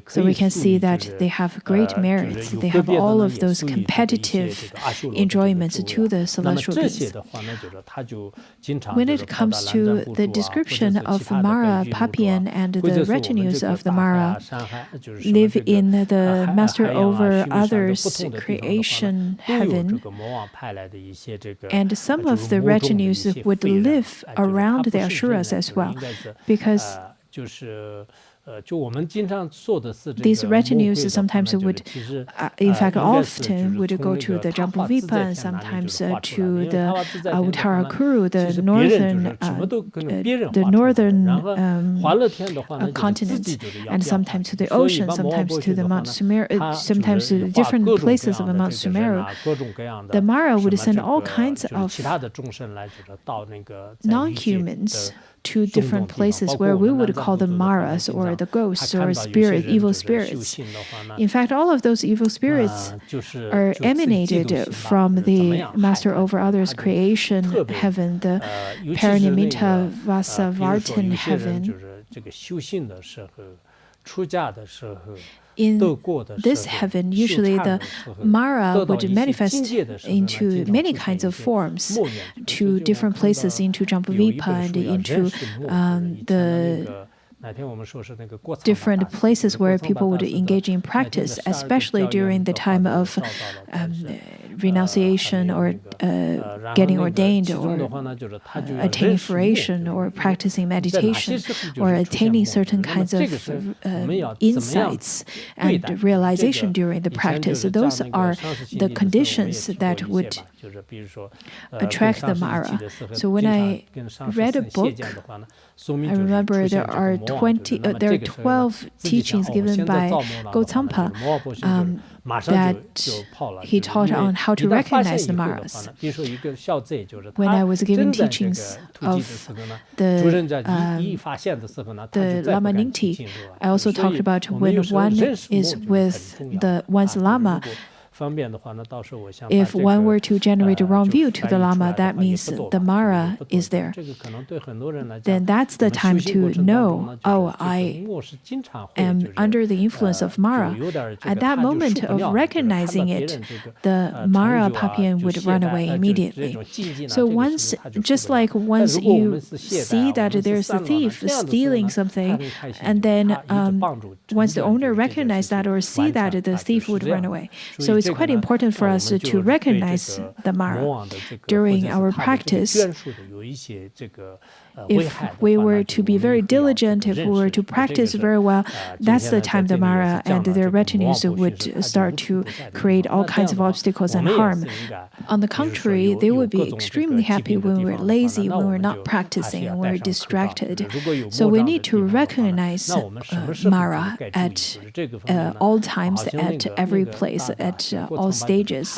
So we can see that they have great merits. They have all of those competitive enjoyments to the celestial beings. When it comes to the description of Mara, Papian, and the retinues of the Mara, live in the master over others creation heaven, and some of the retinues would live around the Asuras as well, because these retinues sometimes would, in fact, often would go to the Jambuvipa and sometimes to the Uttarakuru, the northern continent, and sometimes to the ocean, sometimes to the Mount Sumeru, sometimes to different places of Mount Sumeru. The Mara would send all kinds of non-humans to different places where we would call them Maras or the ghosts or evil spirits. In fact, all of those evil spirits are emanated from the Master over others creation heaven, the Parinimita Vasavartin heaven. In this heaven, usually the Mara would manifest into many kinds of forms to different places, into Jambuvipa and into the different places where people would engage in practice, especially during the time of renunciation or getting ordained or attaining fruition or practicing meditation or attaining certain kinds of insights and realization during the practice. Those are the conditions that would attract the Mara. So when I read a book, I remember there are 12 teachings given by Gautama that he taught on how to recognize the Maras. When I was given teachings of the Lama Ningti, I also talked about when one is with one's Lama. If one were to generate a wrong view to the Lama, that means the Mara is there. Then that's the time to know, oh, I am under the influence of Mara. At that moment of recognizing it, the Mara Papian would run away immediately. So once you see that there's a thief stealing something, and then once the owner recognizes that or see that, the thief would run away. So it's quite important for us to recognize the Mara during our practice. If we were to be very diligent, if we were to practice very well, that's the time the Mara and their retinues would start to create all kinds of obstacles and harm. On the contrary, they would be extremely happy when we're lazy, when we're not practicing, when we're distracted. So we need to recognize Mara at all times, at every place, at all stages.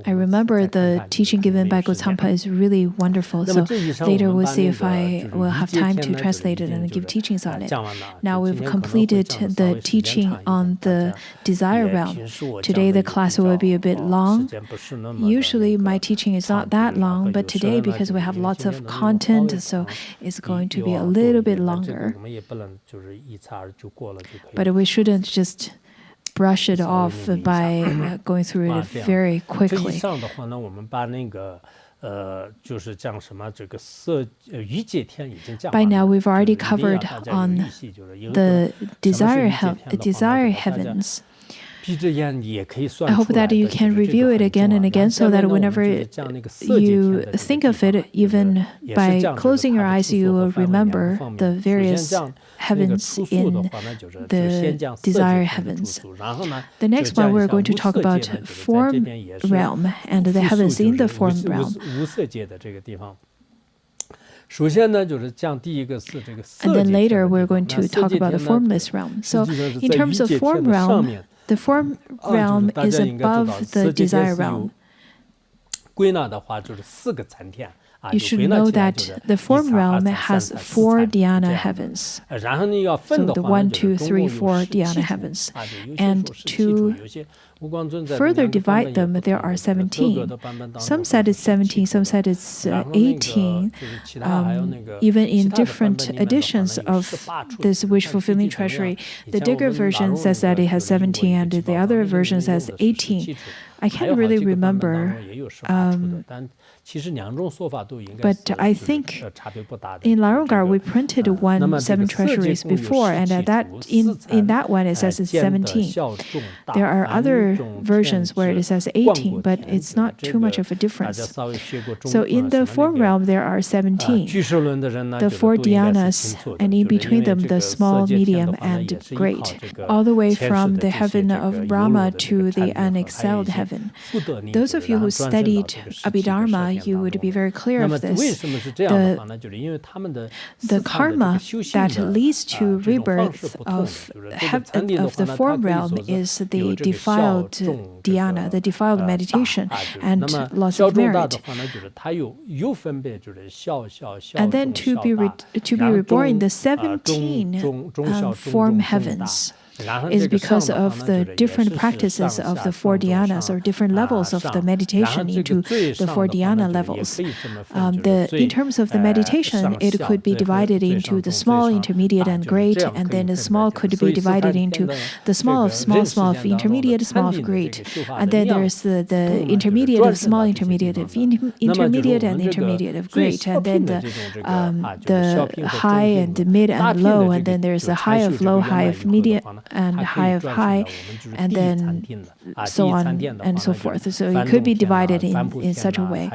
I remember the teaching given by Gautama is really wonderful. So later we'll see if I will have time to translate it and give teachings on it. Now we've completed the teaching on the desire realm. Today the class will be a bit long. Usually my teaching is not that long, but today because we have lots of content, so it's going to be a little bit longer. But we shouldn't just brush it off by going through it very quickly. By now, we've already covered on the desire heavens. I hope that you can review it again and again so that whenever you think of it, even by closing your eyes, you will remember the various heavens in the desire heavens. The next one, we're going to talk about form realm and the heavens in the form realm. And then later, we're going to talk about the formless realm. So in terms of form realm, the form realm is above the desire realm. You should know that the form realm has 4 dhyana heavens. So the 1, 2, 3, 4 dhyana heavens. And to further divide them, there are 17. Some said it's 17, some said it's 18. Even in different editions of this wish-fulfilling treasury, the Digger version says that it has 17 and the other version says 18. I can't really remember, but I think in Larungar we printed 7 treasuries before, and in that one it says it's 17. There are other versions where it says 18, but it's not too much of a difference. So in the form realm there are 17, the 4 dhyanas, and in between them the small, medium, and great, all the way from the heaven of Brahma to the unexcelled heaven. Those of you who studied Abhidharma, you would be very clear of this. The karma that leads to rebirth of the form realm is the defiled dhyana, the defiled meditation, and loss of merit. And then to be reborn in the 17 form heavens. is because of the different practices of the 4 dhyanas or different levels of the meditation into the 4 dhyana levels. In terms of the meditation, it could be divided into the small, intermediate, and great, and then the small could be divided into the small of small, small of intermediate, small of great, and then there's the intermediate of small, intermediate of intermediate, and intermediate of great, and then the high and the mid and low, and then there's the high of low, high of medium, and high of high, and then so on and so forth. So it could be divided in such a way.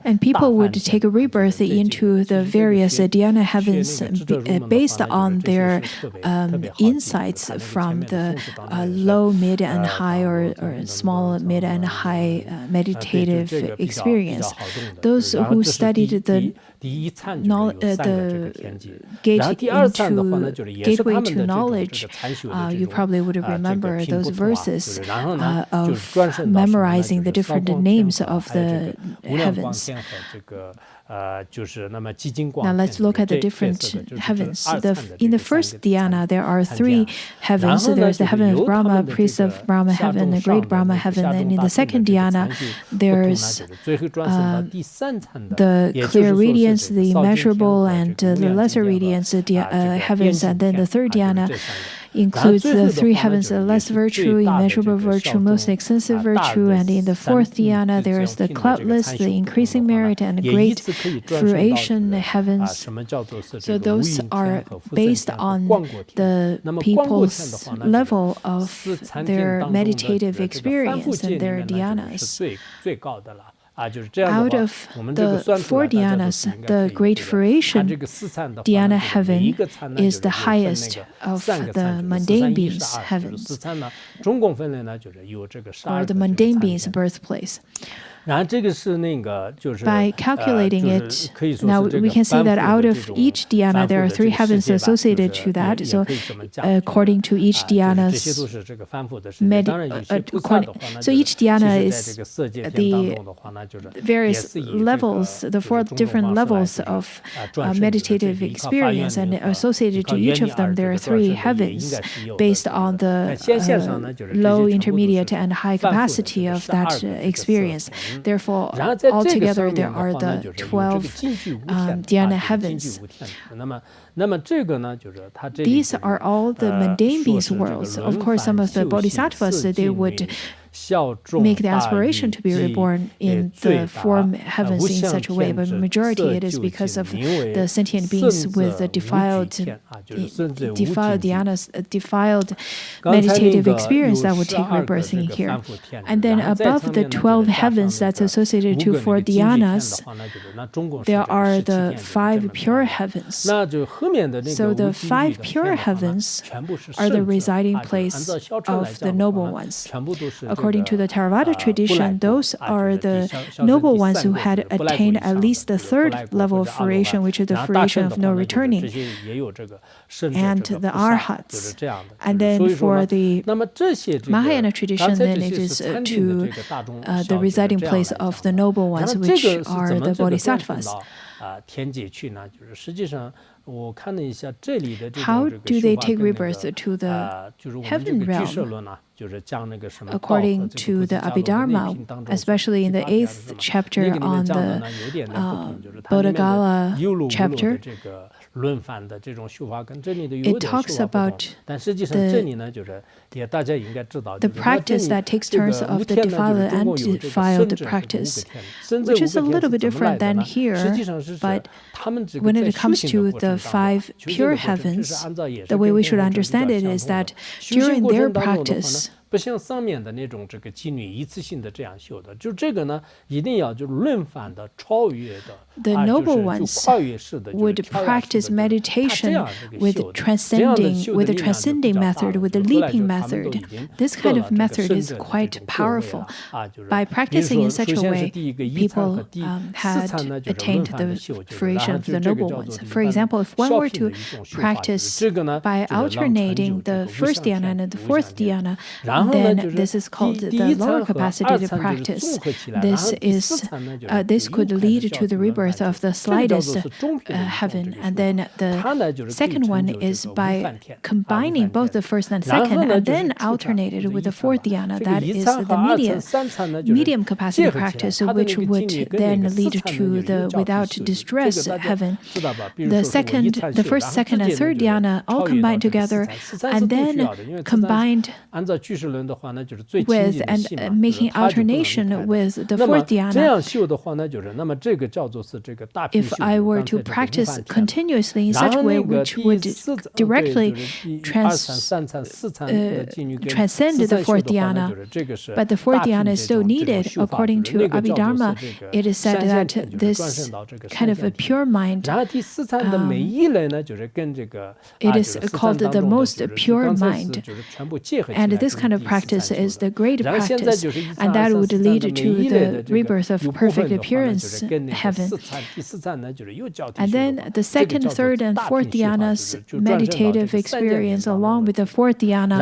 And people would take a rebirth into the various dhyana heavens based on their insights from the low, mid, and high, or small, mid, and high meditative experience. Those who studied the gateway to knowledge, you probably would remember those verses of memorizing the different names of the heavens. Now let's look at the different heavens. In the first dhyana, there are 3 heavens. There's the heaven of Brahma, priest of Brahma heaven, the great Brahma heaven. And in the second dhyana, there's the clear radiance, the immeasurable, and the lesser radiance heavens. And then the third dhyana includes the 3 heavens, the less virtue, immeasurable virtue, most extensive virtue, and in the 4th dhyana there is the cloudless, the increasing merit, and great fruition heavens. So those are based on the people's level of their meditative experience and their dhyanas. Out of the 4 dhyanas, the great fruition dhyana heaven is the highest of the mundane beings' heavens, or the mundane beings' birthplace. By calculating it, now we can see that out of each dhyana there are 3 heavens associated to that. So according to each dhyana's so each dhyana is the various levels, the 4 different levels of meditative experience, and associated to each of them there are 3 heavens based on the low, intermediate, and high capacity of that experience. Therefore, altogether there are the 12 dhyana heavens. These are all the mundane beings' worlds. Of course, some of the bodhisattvas, they would make the aspiration to be reborn in the 4 heavens in such a way, but the majority it is because of the sentient beings with the defiled dhyanas, defiled meditative experience that would take rebirth in here. And then above the 12 heavens that's associated to 4 dhyanas, there are the 5 pure heavens. So the 5 pure heavens are the residing place of the noble ones. According to the Theravada tradition, those are the noble ones who had attained at least the 3rd level of fruition, which is the fruition of no returning, and the arhats. And then for the Mahayana tradition, then it is to the residing place of the noble ones, which are the bodhisattvas. How do they take rebirth to the heaven realm? According to the Abhidharma, especially in the 8th chapter on the Bodhagala chapter, it talks about the practice that takes turns of the defiled and defiled practice, which is a little bit different than here, but when it comes to the 5 pure heavens, the way we should understand it is that during their practice, the noble ones would practice meditation with a transcending method, with a leaping method. This kind of method is quite powerful. By practicing in such a way, people had attained the fruition of the noble ones. For example, if one were to practice by alternating the 1st dhyana and the 4th dhyana, then this is called the lower capacity to practice. This could lead to the rebirth of the slightest heaven. And then the second one is by combining both the first and second, and then alternated with the fourth dhyana. That is the medium capacity practice, which would then lead to the without distress heaven. The first, second, and third dhyana all combined together, and then combined with and making alternation with the fourth dhyana. If I were to practice continuously in such a way, which would directly transcend the fourth dhyana, but the fourth dhyana is still needed, according to Abhidharma, it is said that this kind of a pure mind, it is called the most pure mind. And this kind of practice is the great practice, and that would lead to the rebirth of perfect appearance heaven. And then the second, third, and fourth dhyanas, meditative experience along with the fourth dhyana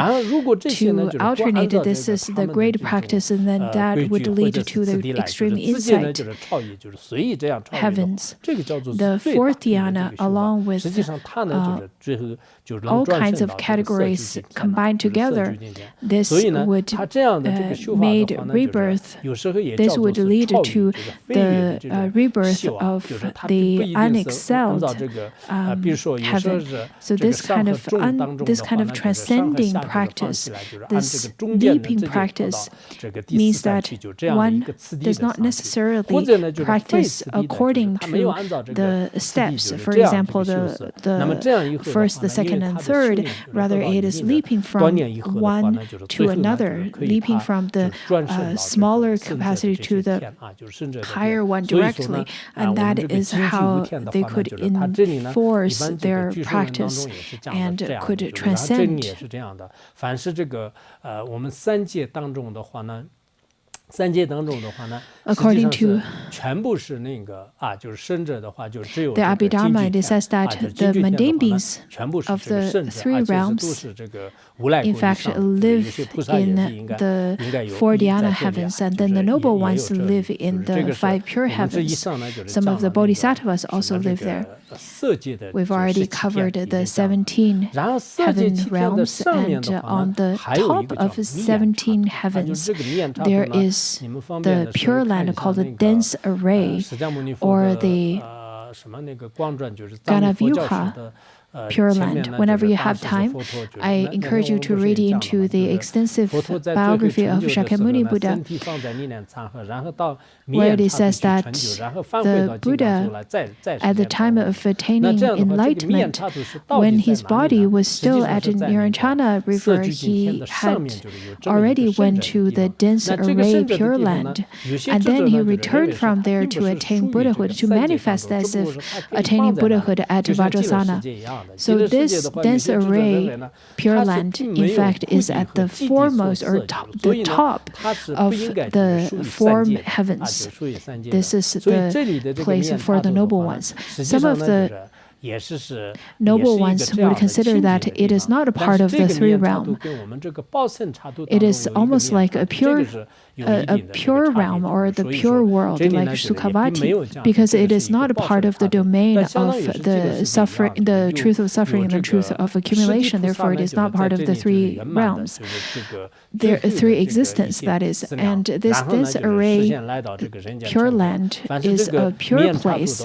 to alternate. This is the great practice, and then that would lead to the extreme insight heavens. The fourth dhyana, along with all kinds of categories combined together, this would made rebirth. This would lead to the rebirth of the unexcelled heaven. So this kind of transcending practice, this deeping practice, means that one does not necessarily practice according to the steps. For example, the first, the second, and third. Rather, it is leaping from one to another, leaping from the smaller capacity to the higher one directly, and that is how they could enforce their practice and could transcend. According to the Abhidharma, it says that the mundane beings of the three realms, in fact, live in the four dhyana heavens, and then the noble ones live in the five pure heavens. Some of the bodhisattvas also live there. We've already covered the 17 heaven realms, and on the top of 17 heavens, there is the Pure Land called the dense array, or the Ganavyuha Pure Land. Whenever you have time, I encourage you to read into the extensive biography of Shakyamuni Buddha, where it says that the Buddha, at the time of attaining enlightenment, when his body was still at Niranjana river, he had already went to the dense array Pure Land, and then he returned from there to attain Buddhahood, to manifest as if attaining Buddhahood at Vajrasana. So this dense array Pure Land, in fact, is at the foremost, or the top of the form heavens. This is the place for the noble ones. Some of the noble ones would consider that it is not a part of the three realm. It is almost like a pure realm, or the pure world, like Sukhavati, because it is not a part of the domain of the suffering, the truth of suffering and the truth of accumulation. Therefore, it is not part of the three realms. There are three existence, that is, and this array Pure Land is a pure place.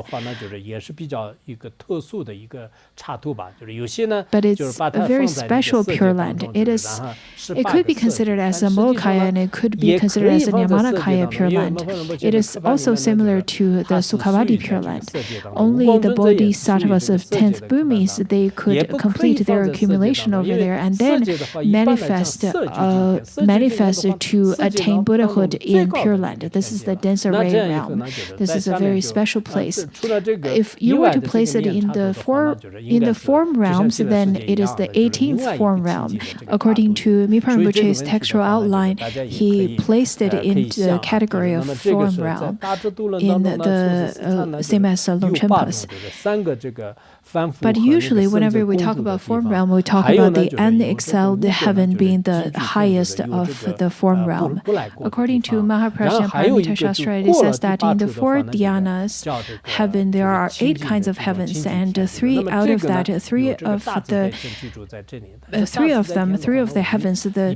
But it's a very special Pure Land. It could be considered as a Molokaya, and it could be considered as a Nyamanakaya Pure Land. It is also similar to the Sukhavati Pure Land. Only the bodhisattvas of 10th Bhumis, they could complete their accumulation over there, and then manifest to attain Buddhahood in Pure Land. This is the dense array realm. This is a very special place. If you were to place it in the form realms, then it is the 18th form realm. According to Mipham Rinpoche's textual outline, he placed listed in the category of form realm in the same as Longchenpa's. But usually, whenever we talk about form realm, we talk about the unexcelled heaven being the highest of the form realm. According to Mahaprajna Paramita Shastra, it says that in the 4 dhyanas heaven, there are 8 kinds of heavens, and 3 out of that, 3 of the heavens, the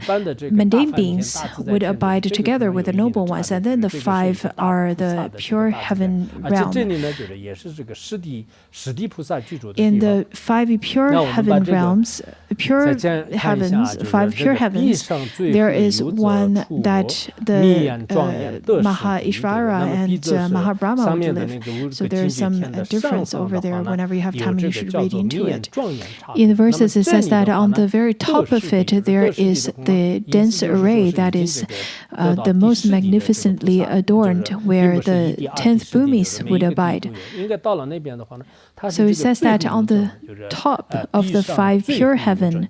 mundane beings would abide together with the noble ones, and then the 5 are the pure heaven realm. In the 5 pure heaven realms, 5 pure heavens, there is one that the Mahaishvara and Mahabrahma would live. So there is some difference over there. Whenever you have time, you should read into it. In the verses, it says that on the very top of it, there is the dense array that is the most magnificently adorned, where the 10th bhumis would abide. So it says that on the top of the 5 pure heaven,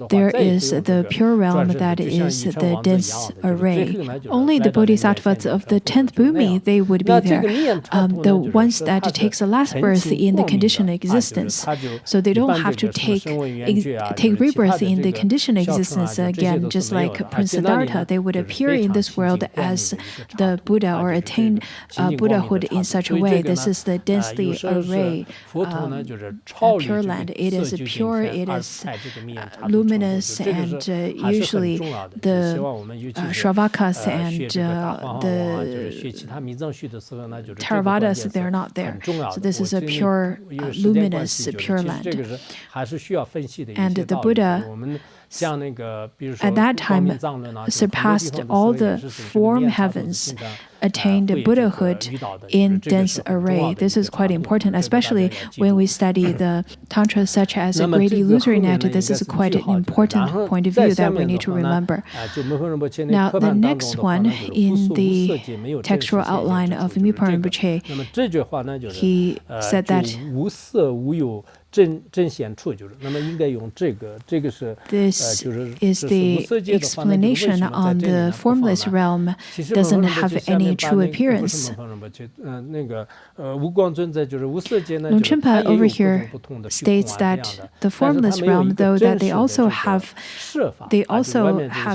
there is the pure realm that is the dense array. Only the bodhisattvas of the 10th bhumi, they would be there. The ones that takes the last birth in the conditioned existence. So they don't have to take rebirth in the conditioned existence again, just like Prince Siddhartha. They would appear in this world as the Buddha or attain Buddhahood in such a way. This is the densely array pure land. It is pure, it is luminous, and usually the Shravakas and the Theravadas, they're not there. So this is a pure, luminous, pure land. And the Buddha at that time surpassed all the form heavens, attained Buddhahood in dense array. This is quite important, especially when we study the Tantra such as a Great Illusory Net. This is quite an important point of view that we need to remember. Now, the next one in the textual outline of Mipo Rinpoche, he said that this is the explanation on the formless realm doesn't have any true appearance. Longchenpa over here states that the formless realm, though that they also have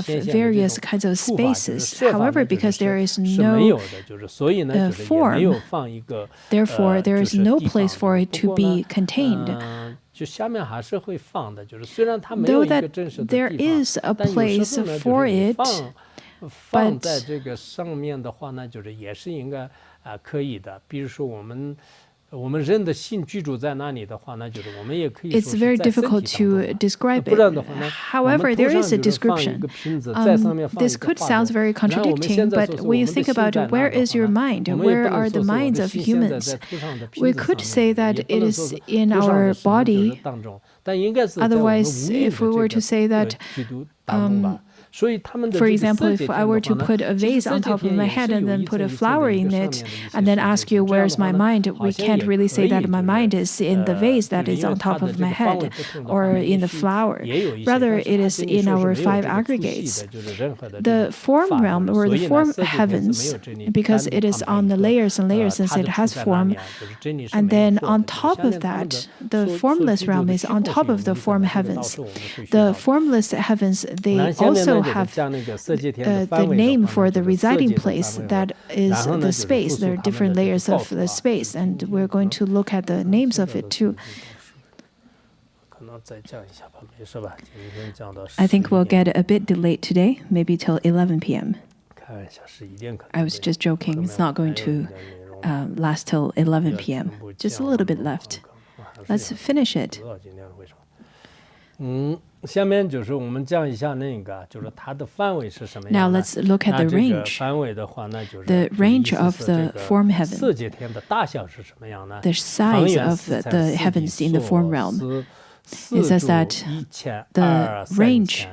various kinds of spaces. However, because there is no form, therefore there is no place for it to be contained. Though that there is a place for it, but it's very difficult to describe it. However, there is a description. This could sound very contradicting, but when you think about it, where is your mind? Where are the minds of humans? We could say that it is in our body. Otherwise, if we were to say that, for example, if I were to put a vase on top of my head and then put a flower in it, and then ask you, where's my mind? We can't really say that my mind is in the vase that is on top of my head or in the flower. Rather, it is in our 5 aggregates. The form realm or the form heavens, because it is on the layers and layers since it has form. And then on top of that, the formless realm is on top of the form heavens. The formless heavens, they also have the name for the residing place, that is the space. There are different layers of the space, and we're going to look at the names of it too. I think we'll get a bit delayed today, maybe till 11 p.m. I was just joking. It's not going to last till 11 p.m. Just a little bit left. Let's finish it. Now let's look at the range. The range of the form heaven. The size of the heavens in the form realm. It says that the range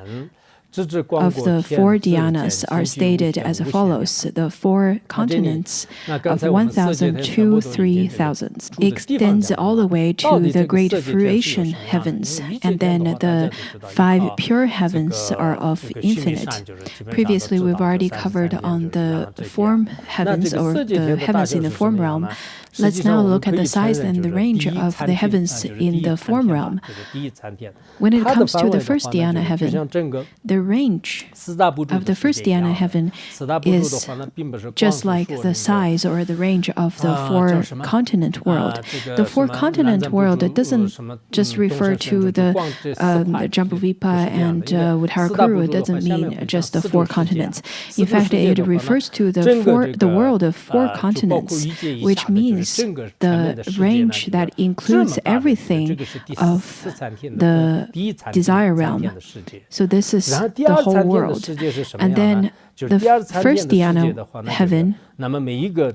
of the four dhyanas are stated as follows. The four continents of 1,000, 2,000, 3,000 extends all the way to the great fruition heavens, and then the five pure heavens are of infinite. Previously, we've already covered on the form heavens, or the heavens in the form realm. Let's now look at the size and the range of the heavens in the form realm. When it comes to the first dhyana heaven, the range of the first dhyana heaven is just like the size or the range of the four-continent world. The four-continent world doesn't just refer to the Jambudvipa and Udharakuru. It doesn't mean just the four continents. In fact, it refers to the world of four continents, which means the range that includes everything of the desire realm. So this is the whole world. And then the first dhyana heaven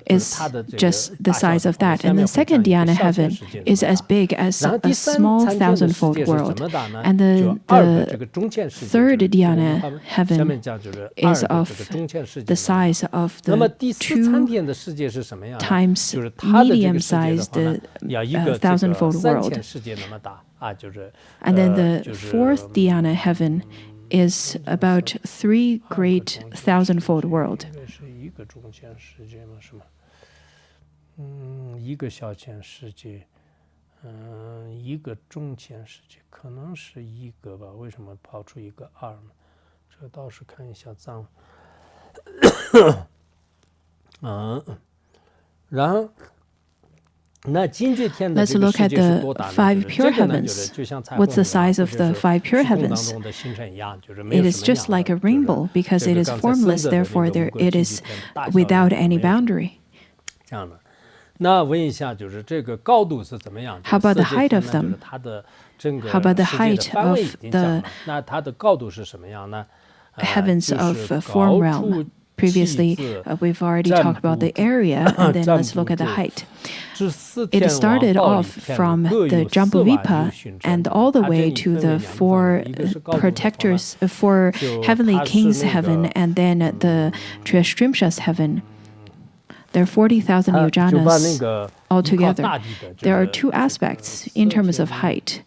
is just the size of that. And the second dhyana heaven is as big as a small thousandfold world. And the third dhyana heaven is of the size of the 2 times medium-sized thousandfold world. And then the fourth dhyana heaven is about 3 great thousandfold world. Let's look at the 5 pure heavens. What's the size of the 5 pure heavens? It is just like a rainbow because it is formless, therefore it is without any boundary. How about the height of them? How about the height of the heavens of form realm? Previously, we've already talked about the area, and then let's look at the height. It started off from the Jambudvipa and all the way to the 4 protectors, 4 heavenly kings' heaven, and then the Treasury heaven. There are 40,000 yojanas altogether. There are 2 aspects in terms of height.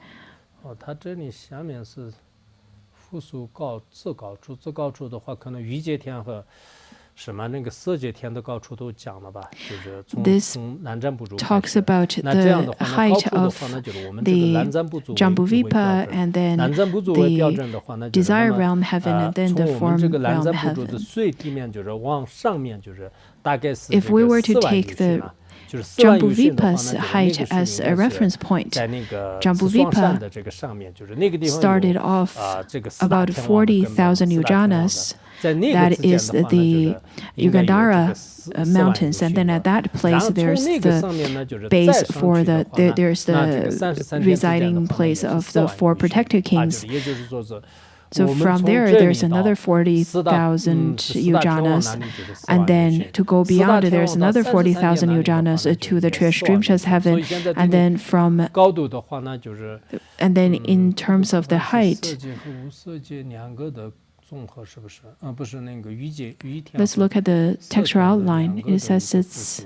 This talks about the height of the Jambudvipa and then the desire realm heaven and then the form realm heaven. If we were to take the Jambudvipa's height as a reference point, Jambudvipa started off about 40,000 yojanas. That is the Ugandhara mountains, and then at that place there's the base for there's the residing place of the 4 protected kings. So from there's another 40,000 yojanas, and then to go beyond, there's another 40,000 yojanas to the Treasury heaven, and then in terms of the height. Let's look at the textual outline. It says it's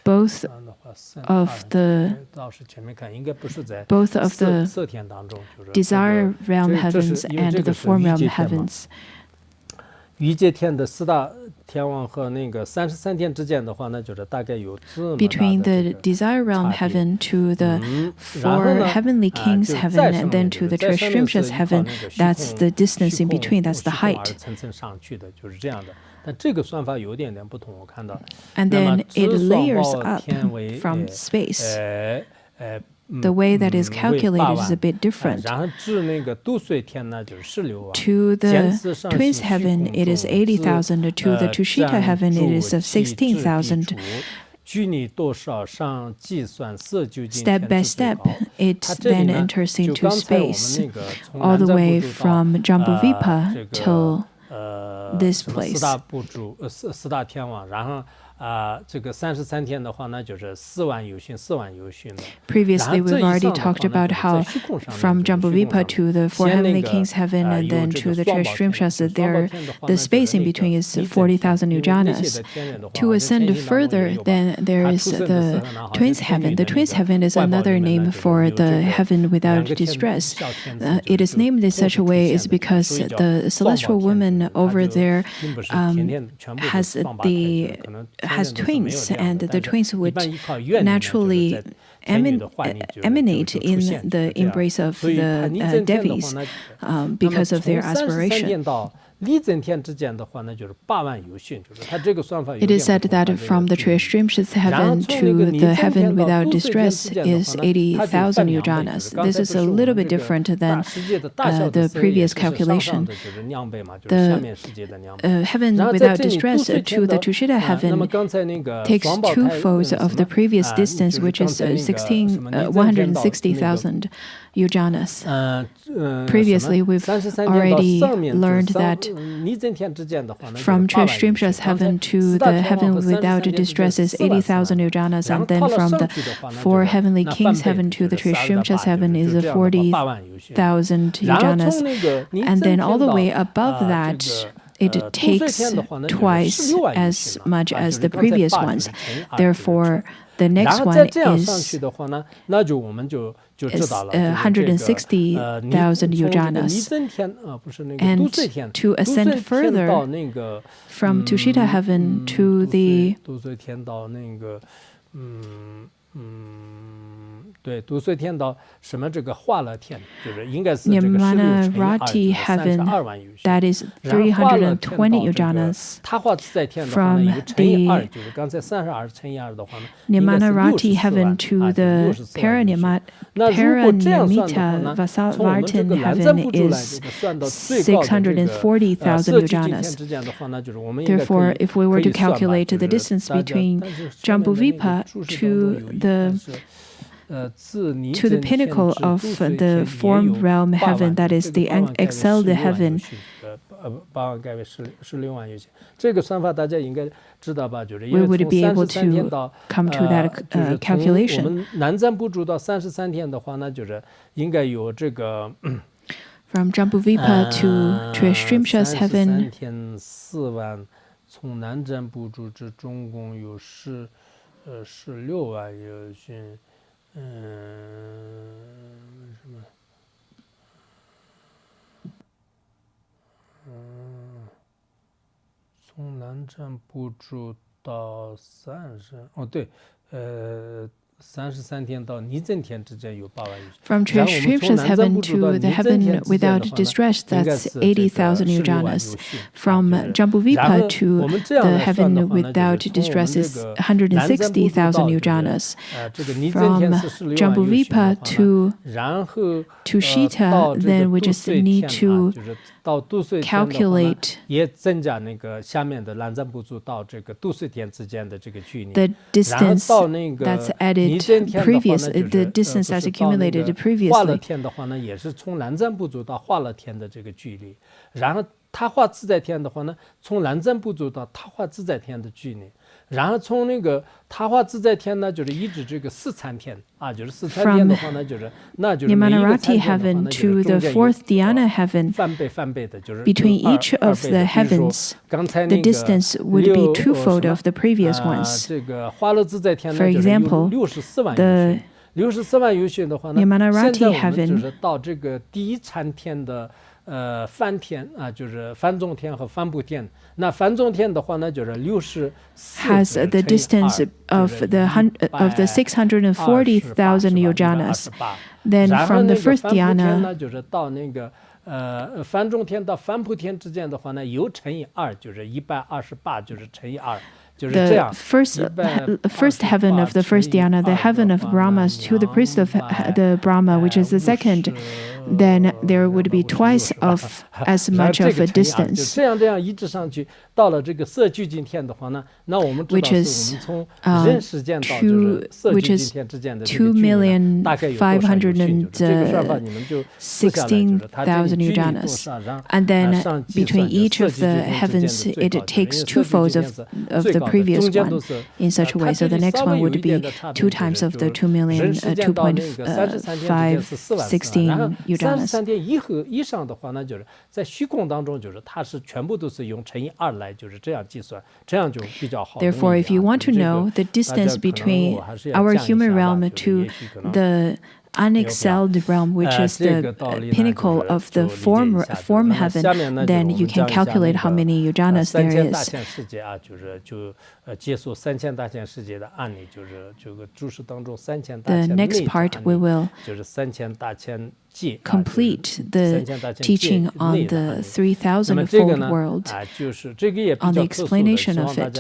both of the desire realm heavens and the form realm heavens. Between the desire realm heaven to the 4 heavenly kings heaven and then to the Treasury heaven, that's the distance in between, that's the height. And then it layers up from space. The way that is calculated is a bit different. To the twins heaven, it is 80,000. To the Tushita heaven, it is 16,000. Step by step, it then enters into space, all the way from Jambudvipa till this place. 这个33天的话呢，就是4万由旬，4万由旬的。 Previously, we've already talked about how from Jambudvipa to the four heavenly kings heaven and then to the Treasury, the space in between is 40,000 yujanas. To ascend further, then there is the twins heaven. The twins heaven is another name for the heaven without distress. It is named in such a way is because the celestial woman over there has twins, and the twins would naturally emanate in the embrace of the Devis because of their aspiration. It is said that from the Treasury heaven to the heaven without distress is 80,000 yujanas. This is a little bit different than the previous calculation. The heaven without distress to the Tushita heaven takes two folds of the previous distance, which is 160,000 yujanas. Previously, we've already learned that from Treasury heaven to the heaven without distress is 80,000 yujanas, and then from the four heavenly kings heaven to the Treasury heaven is 40,000 yujanas, and then all the way above that, it takes twice as much as the previous ones. Therefore, the next one is 160,000 yujanas. And to ascend further from Tushita heaven to the Nirmanarati heaven, that is 320 yujanas. From the Nirmanarati heaven to the Paranimita Vasavartin heaven is 640,000 yujanas. Therefore, if we were to calculate the distance between Jambudvipa to the pinnacle of the form realm heaven, that is the excelled heaven, we would be able to come to that calculation. From Jambudvipa to Treasury heaven, from Treasury heaven to the heaven without distress, that's 80,000 yujanas. From Jambudvipa to the heaven without distress is 160,000 yujanas. From Jambudvipa to Tushita, then we just need to calculate the distance that's added the distance that's accumulated previously. From Nirmanarati heaven to the fourth dhyana heaven, between each of the heavens, the distance would be twofold of the previous ones. For example, the Nirmanarati heaven has the distance of the 640,000 yojanas. Then from the first dhyana, the first heaven of the first dhyana, the heaven of Brahmas, to the priest of the Brahma, which is the second, then there would be twice of as much of a distance. which is 2,516,000 yudanas. And then between each of the heavens, it takes twofolds of the previous one in such a way. So the next one would be 2 times of the 2,516 yudanas. Therefore, if you want to know the distance between our human realm to the unexcelled realm, which is the pinnacle of the form heaven, then you can calculate how many yudanas there is. The next part we will complete the teaching on the 3,000-fold world, on the explanation of it.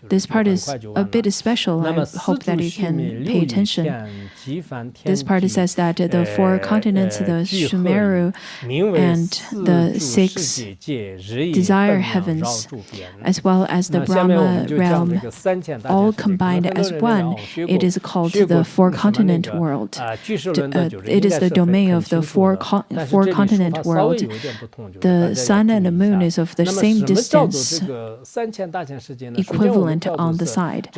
This part is a bit special. I hope that you can pay attention. This part says that the 4 continents, the Sumeru, and the 6 desire heavens, as well as the Brahma realm, all combined as one, it is called the 4-continent world. It is the domain of the 4-continent world. The sun and the moon is of the same distance, equivalent on the side.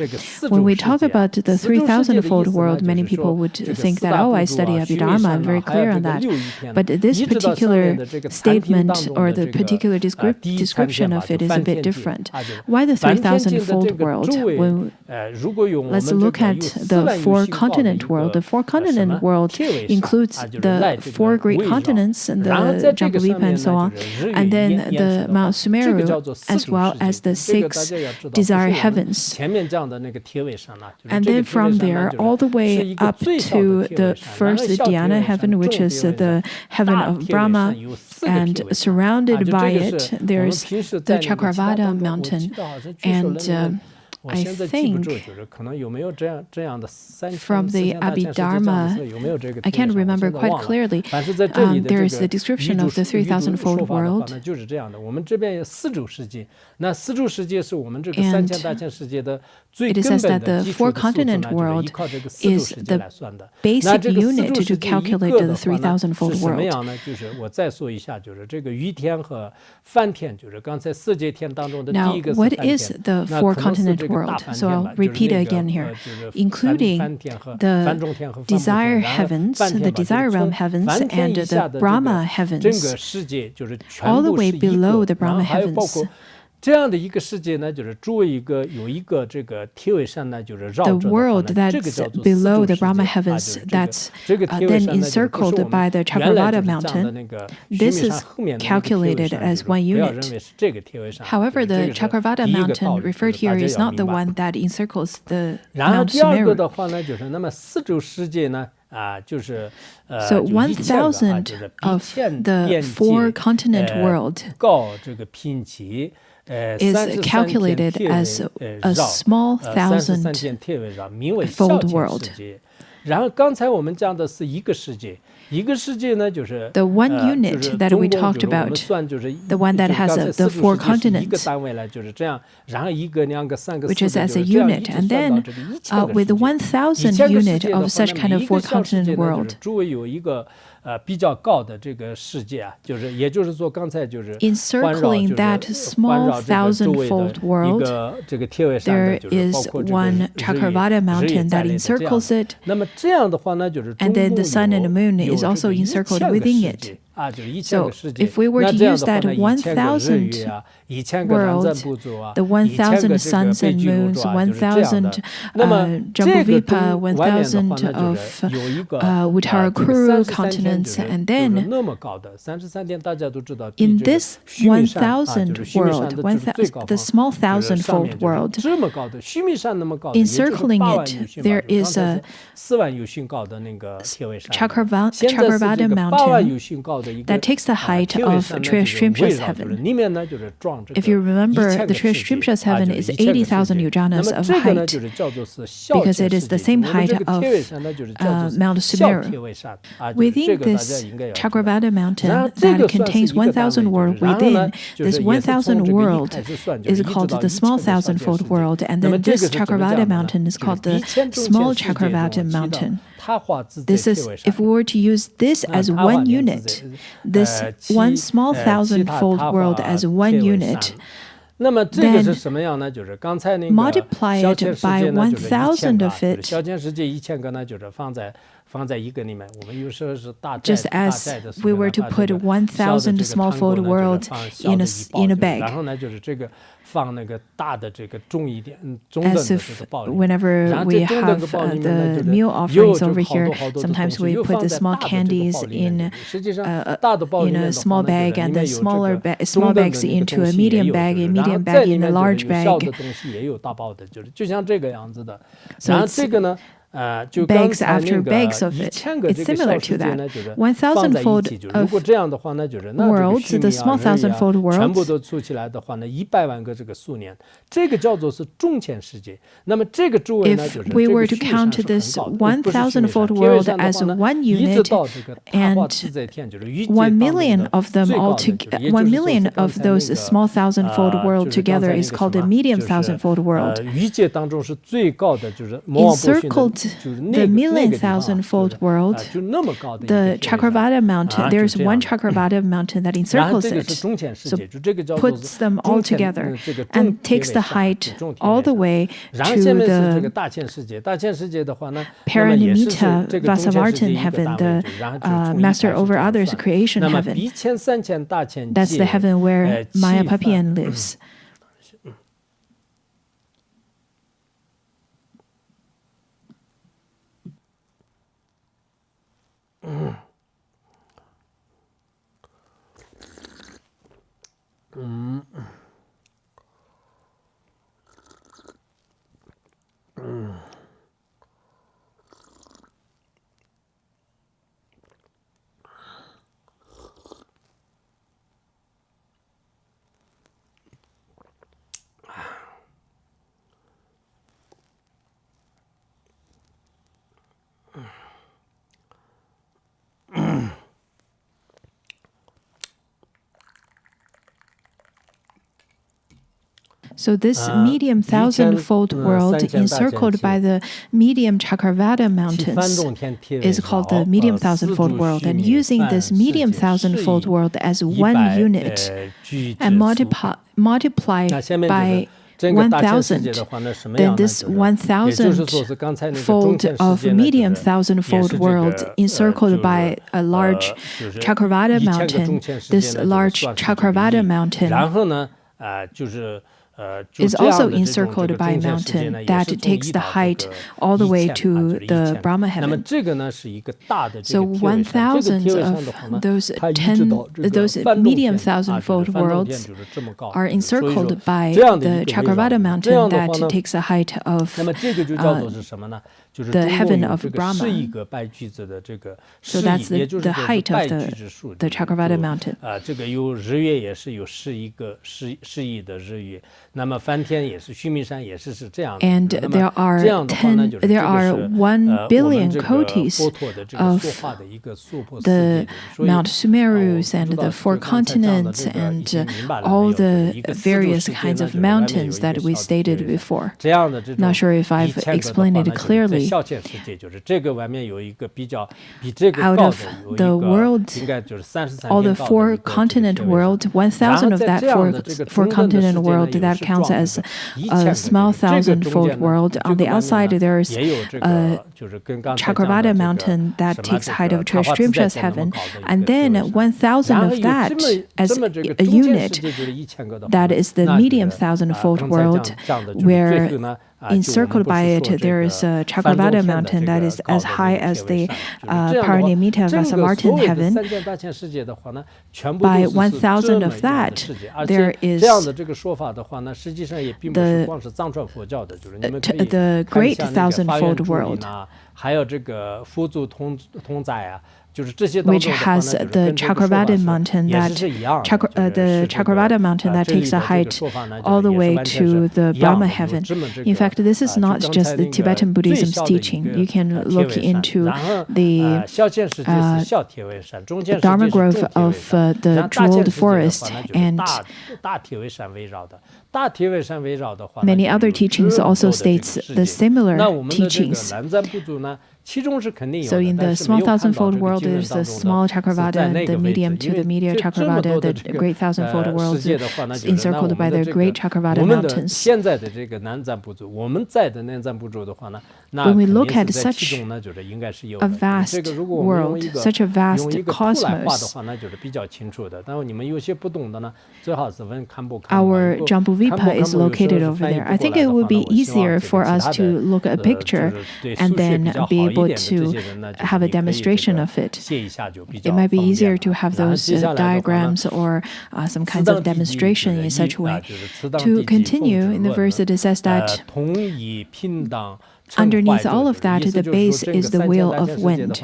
When we talk about the 3,000-fold world, many people would think that, oh, I study Abhidharma, I'm very clear on that. But this particular statement or the particular description of it is a bit different. Why the 3,000-fold world? Let's look at the 4-continent world. The 4-continent world includes the 4 great continents and the Jambudvipa and so on, and then the Mount Sumeru, as well as the 6 desire heavens. And then from there, all the way up to the first Dhyana heaven, which is the heaven of Brahma, and surrounded by it, there's the Chakravarta mountain, and I think from the Abhidharma, I can't remember quite clearly, there is the description of the 3,000-fold world. And it says that the 4-continent world is the basic unit to calculate the 3,000-fold world. Now, what is the 4-continent world? So I'll repeat it again here, including the desire heavens, the desire realm heavens, and the Brahma heavens, all the way below the Brahma heavens. The world that's below the Brahma heavens, that's then encircled by the Chakravarta mountain, this is calculated as one unit. However, the Chakravarta mountain referred here is not the one that encircles the Mount Sumeru. So 1,000 of the 4-continent world is calculated as a small 1,000-fold world. The one unit that we talked about, the one that has the 4 continents, which is as a unit, and then with 1,000 unit of such kind of 4-continent world, encircling that small 1,000-fold world, there is one Chakravarta mountain that encircles it, and then the sun and the moon is also encircled within it. So if we were to use that 1,000 world, the 1,000 suns and moons, 1,000 Jambudvipa, 1,000 of Uttarakuru continents, and then in this 1,000 world, the small 1,000-fold world, encircling it, there is a Chakravarta mountain, that takes the height of Treasury heaven. If you remember, the Treasury heaven is 80,000 yojanas of height because it is the same height of Mount Sumeru. Within this Chakravarti mountain that contains 1,000 world within, this 1,000 world is called the small thousandfold world, and then this Chakravarti mountain is called the small Chakravarti mountain. This is, if we were to use this as one unit, this one small thousandfold world as one unit, then multiply it by 1,000 of it, just as we were to put 1,000 smallfold world in a bag. As if whenever we have the meal offerings over here, sometimes we put the small candies in a small bag, and the small bags into a medium bag in a large bag. So it's bags after bags of it. It's similar to that. 1,000-fold of worlds, the small thousandfold worlds, if we were to count this 1,000-fold world as one unit, and 1 million of them all together, 1 million of those small thousandfold world together is called a medium thousandfold world. Encircled the million thousandfold world, the Chakravarti mountain, there's one Chakravarti mountain that encircles it, so puts them all together and takes the height all the way to the Paranimita Vasavartan heaven, the master over others creation heaven. That's the heaven where Maya Papian lives. So this medium thousandfold world encircled by the medium Chakravarti mountains is called the medium thousandfold world. And using this medium thousandfold world as one unit and multiply by 1,000, then this 1,000-fold of medium thousandfold world encircled by a large Chakravarti mountain, this large Chakravarti mountain is also encircled by a mountain that takes the height all the way to the Brahma heaven. So 1,000 of those medium thousandfold worlds are encircled by the Chakravarti mountain that takes the height of the heaven of Brahma. So that's the height of the Chakravarti mountain. And there are 1 billion kotis of the Mount Sumerus and the 4 continents and all the various kinds of mountains that we stated before. Not sure if I've explained it clearly. Out of the world, all the 4-continent world, 1,000 of that 4-continent world, that counts as a small thousandfold world. On the outside, there's a Chakravarti mountain that takes height of Treasury heaven, and then 1,000 of that as a unit, that is the medium thousandfold world, where encircled by it, there is a Chakravarti mountain that is as high as the Paranimita Vasavartan heaven. By 1,000 of that, there is the great thousandfold world. which has the Chakravartin mountain the Chakravartin mountain that takes a height all the way to the Brahma heaven. In fact, this is not just the Tibetan Buddhism's teaching. You can look into the Dharma grove of the jeweled forest, and many other teachings also states the similar teachings. So in the small thousandfold world, there's the small Chakravartin, the medium to the meteor Chakravartin, the great thousandfold world encircled by the great Chakravartin mountains. When we look at such a vast world, such a vast cosmos, our Jambuvipa is located over there. I think it would be easier for us to look at a picture and then be able to have a demonstration of it. It might be easier to have those diagrams or some kinds of demonstration in such a way. To continue, in the verse it says that underneath all of that, the base is the wheel of wind.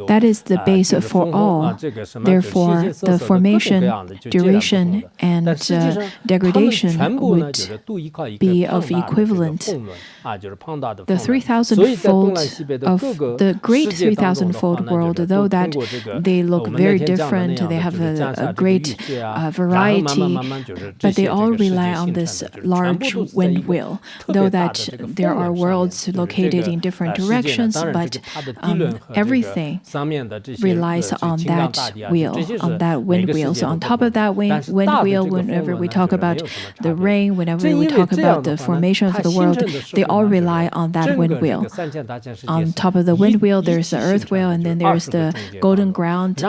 That is the base for all. Therefore, the formation, duration, and degradation would be of equivalent. The 3,000-fold of the great 3,000-fold world, though that they look very different, they have a great variety, but they all rely on this large wind wheel. Though that there are worlds located in different directions, but everything relies on that wheel, on that wind wheel. So on top of that wind wheel, whenever we talk about the rain, whenever we talk about the formation of the world, they all rely on that wind wheel. On top of the wind wheel, there's the earth wheel, and then there's the golden ground.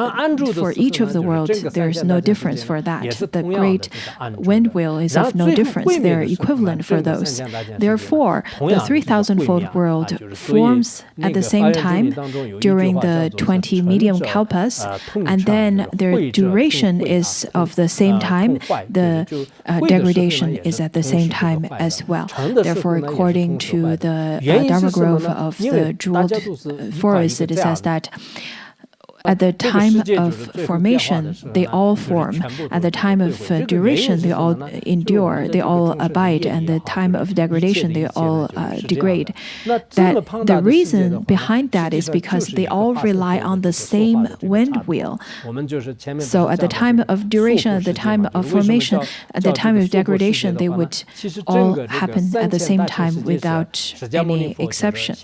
For each of the worlds, there's no difference for that. The great wind wheel is of no difference. They're equivalent for those. Therefore, the 3,000-fold world forms at the same time during the 20 medium kalpas, and then their duration is of the same time. The degradation is at the same time as well. Therefore, according to the Dharma grove of the jeweled forest, it says that at the time of formation, they all form. At the time of duration, they all endure, they all abide. And the time of degradation, they all degrade. That the reason behind that is because they all rely on the same wind wheel. So at the time of duration, at the time of formation, at the time of degradation, they would all happen at the same time without any exception.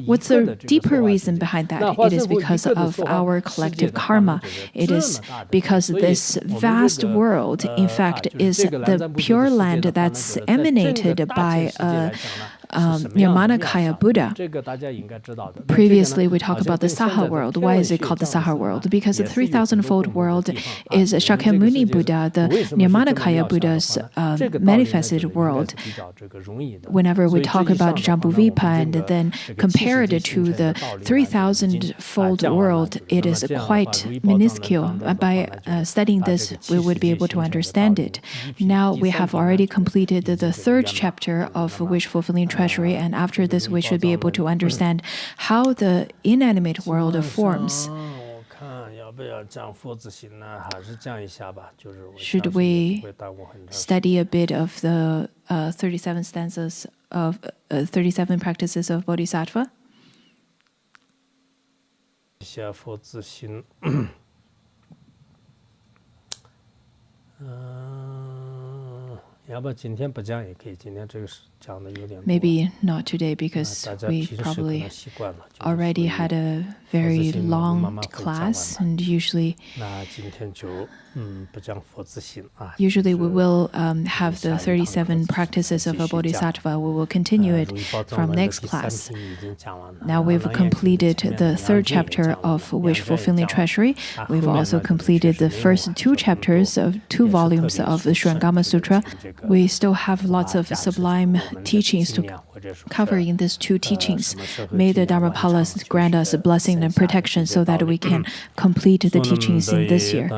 What's the deeper reason behind that? It is because of our collective karma. It is because this vast world, in fact, is the pure land that's emanated by Nirmanakaya Buddha. Previously, we talked about the Saha world. Why is it called the Saha world? Because the 3,000-fold world is Shakyamuni Buddha, the Nirmanakaya Buddha's manifested world. Whenever we talk about Jambuvipa and then compare it to the 3,000-fold world, it is quite minuscule. By studying this, we would be able to understand it. Now we have already completed the third chapter of Wish-Fulfilling Treasury, and after this we should be able to understand how the inanimate world forms. Should we study a bit of the 37 stanzas of 37 practices of Bodhisattva? Maybe not today, because we probably already had a very long class, and usually we will have the 37 practices of a bodhisattva. We will continue it from next class. Now we've completed the third chapter of Wish-Fulfilling Treasury. We've also completed the first two chapters of 2 volumes of the Shrangama Sutra. We still have lots of sublime teachings to cover in these 2 teachings. May the Dharmapalas grant us a blessing and protection so that we can complete the teachings in this year.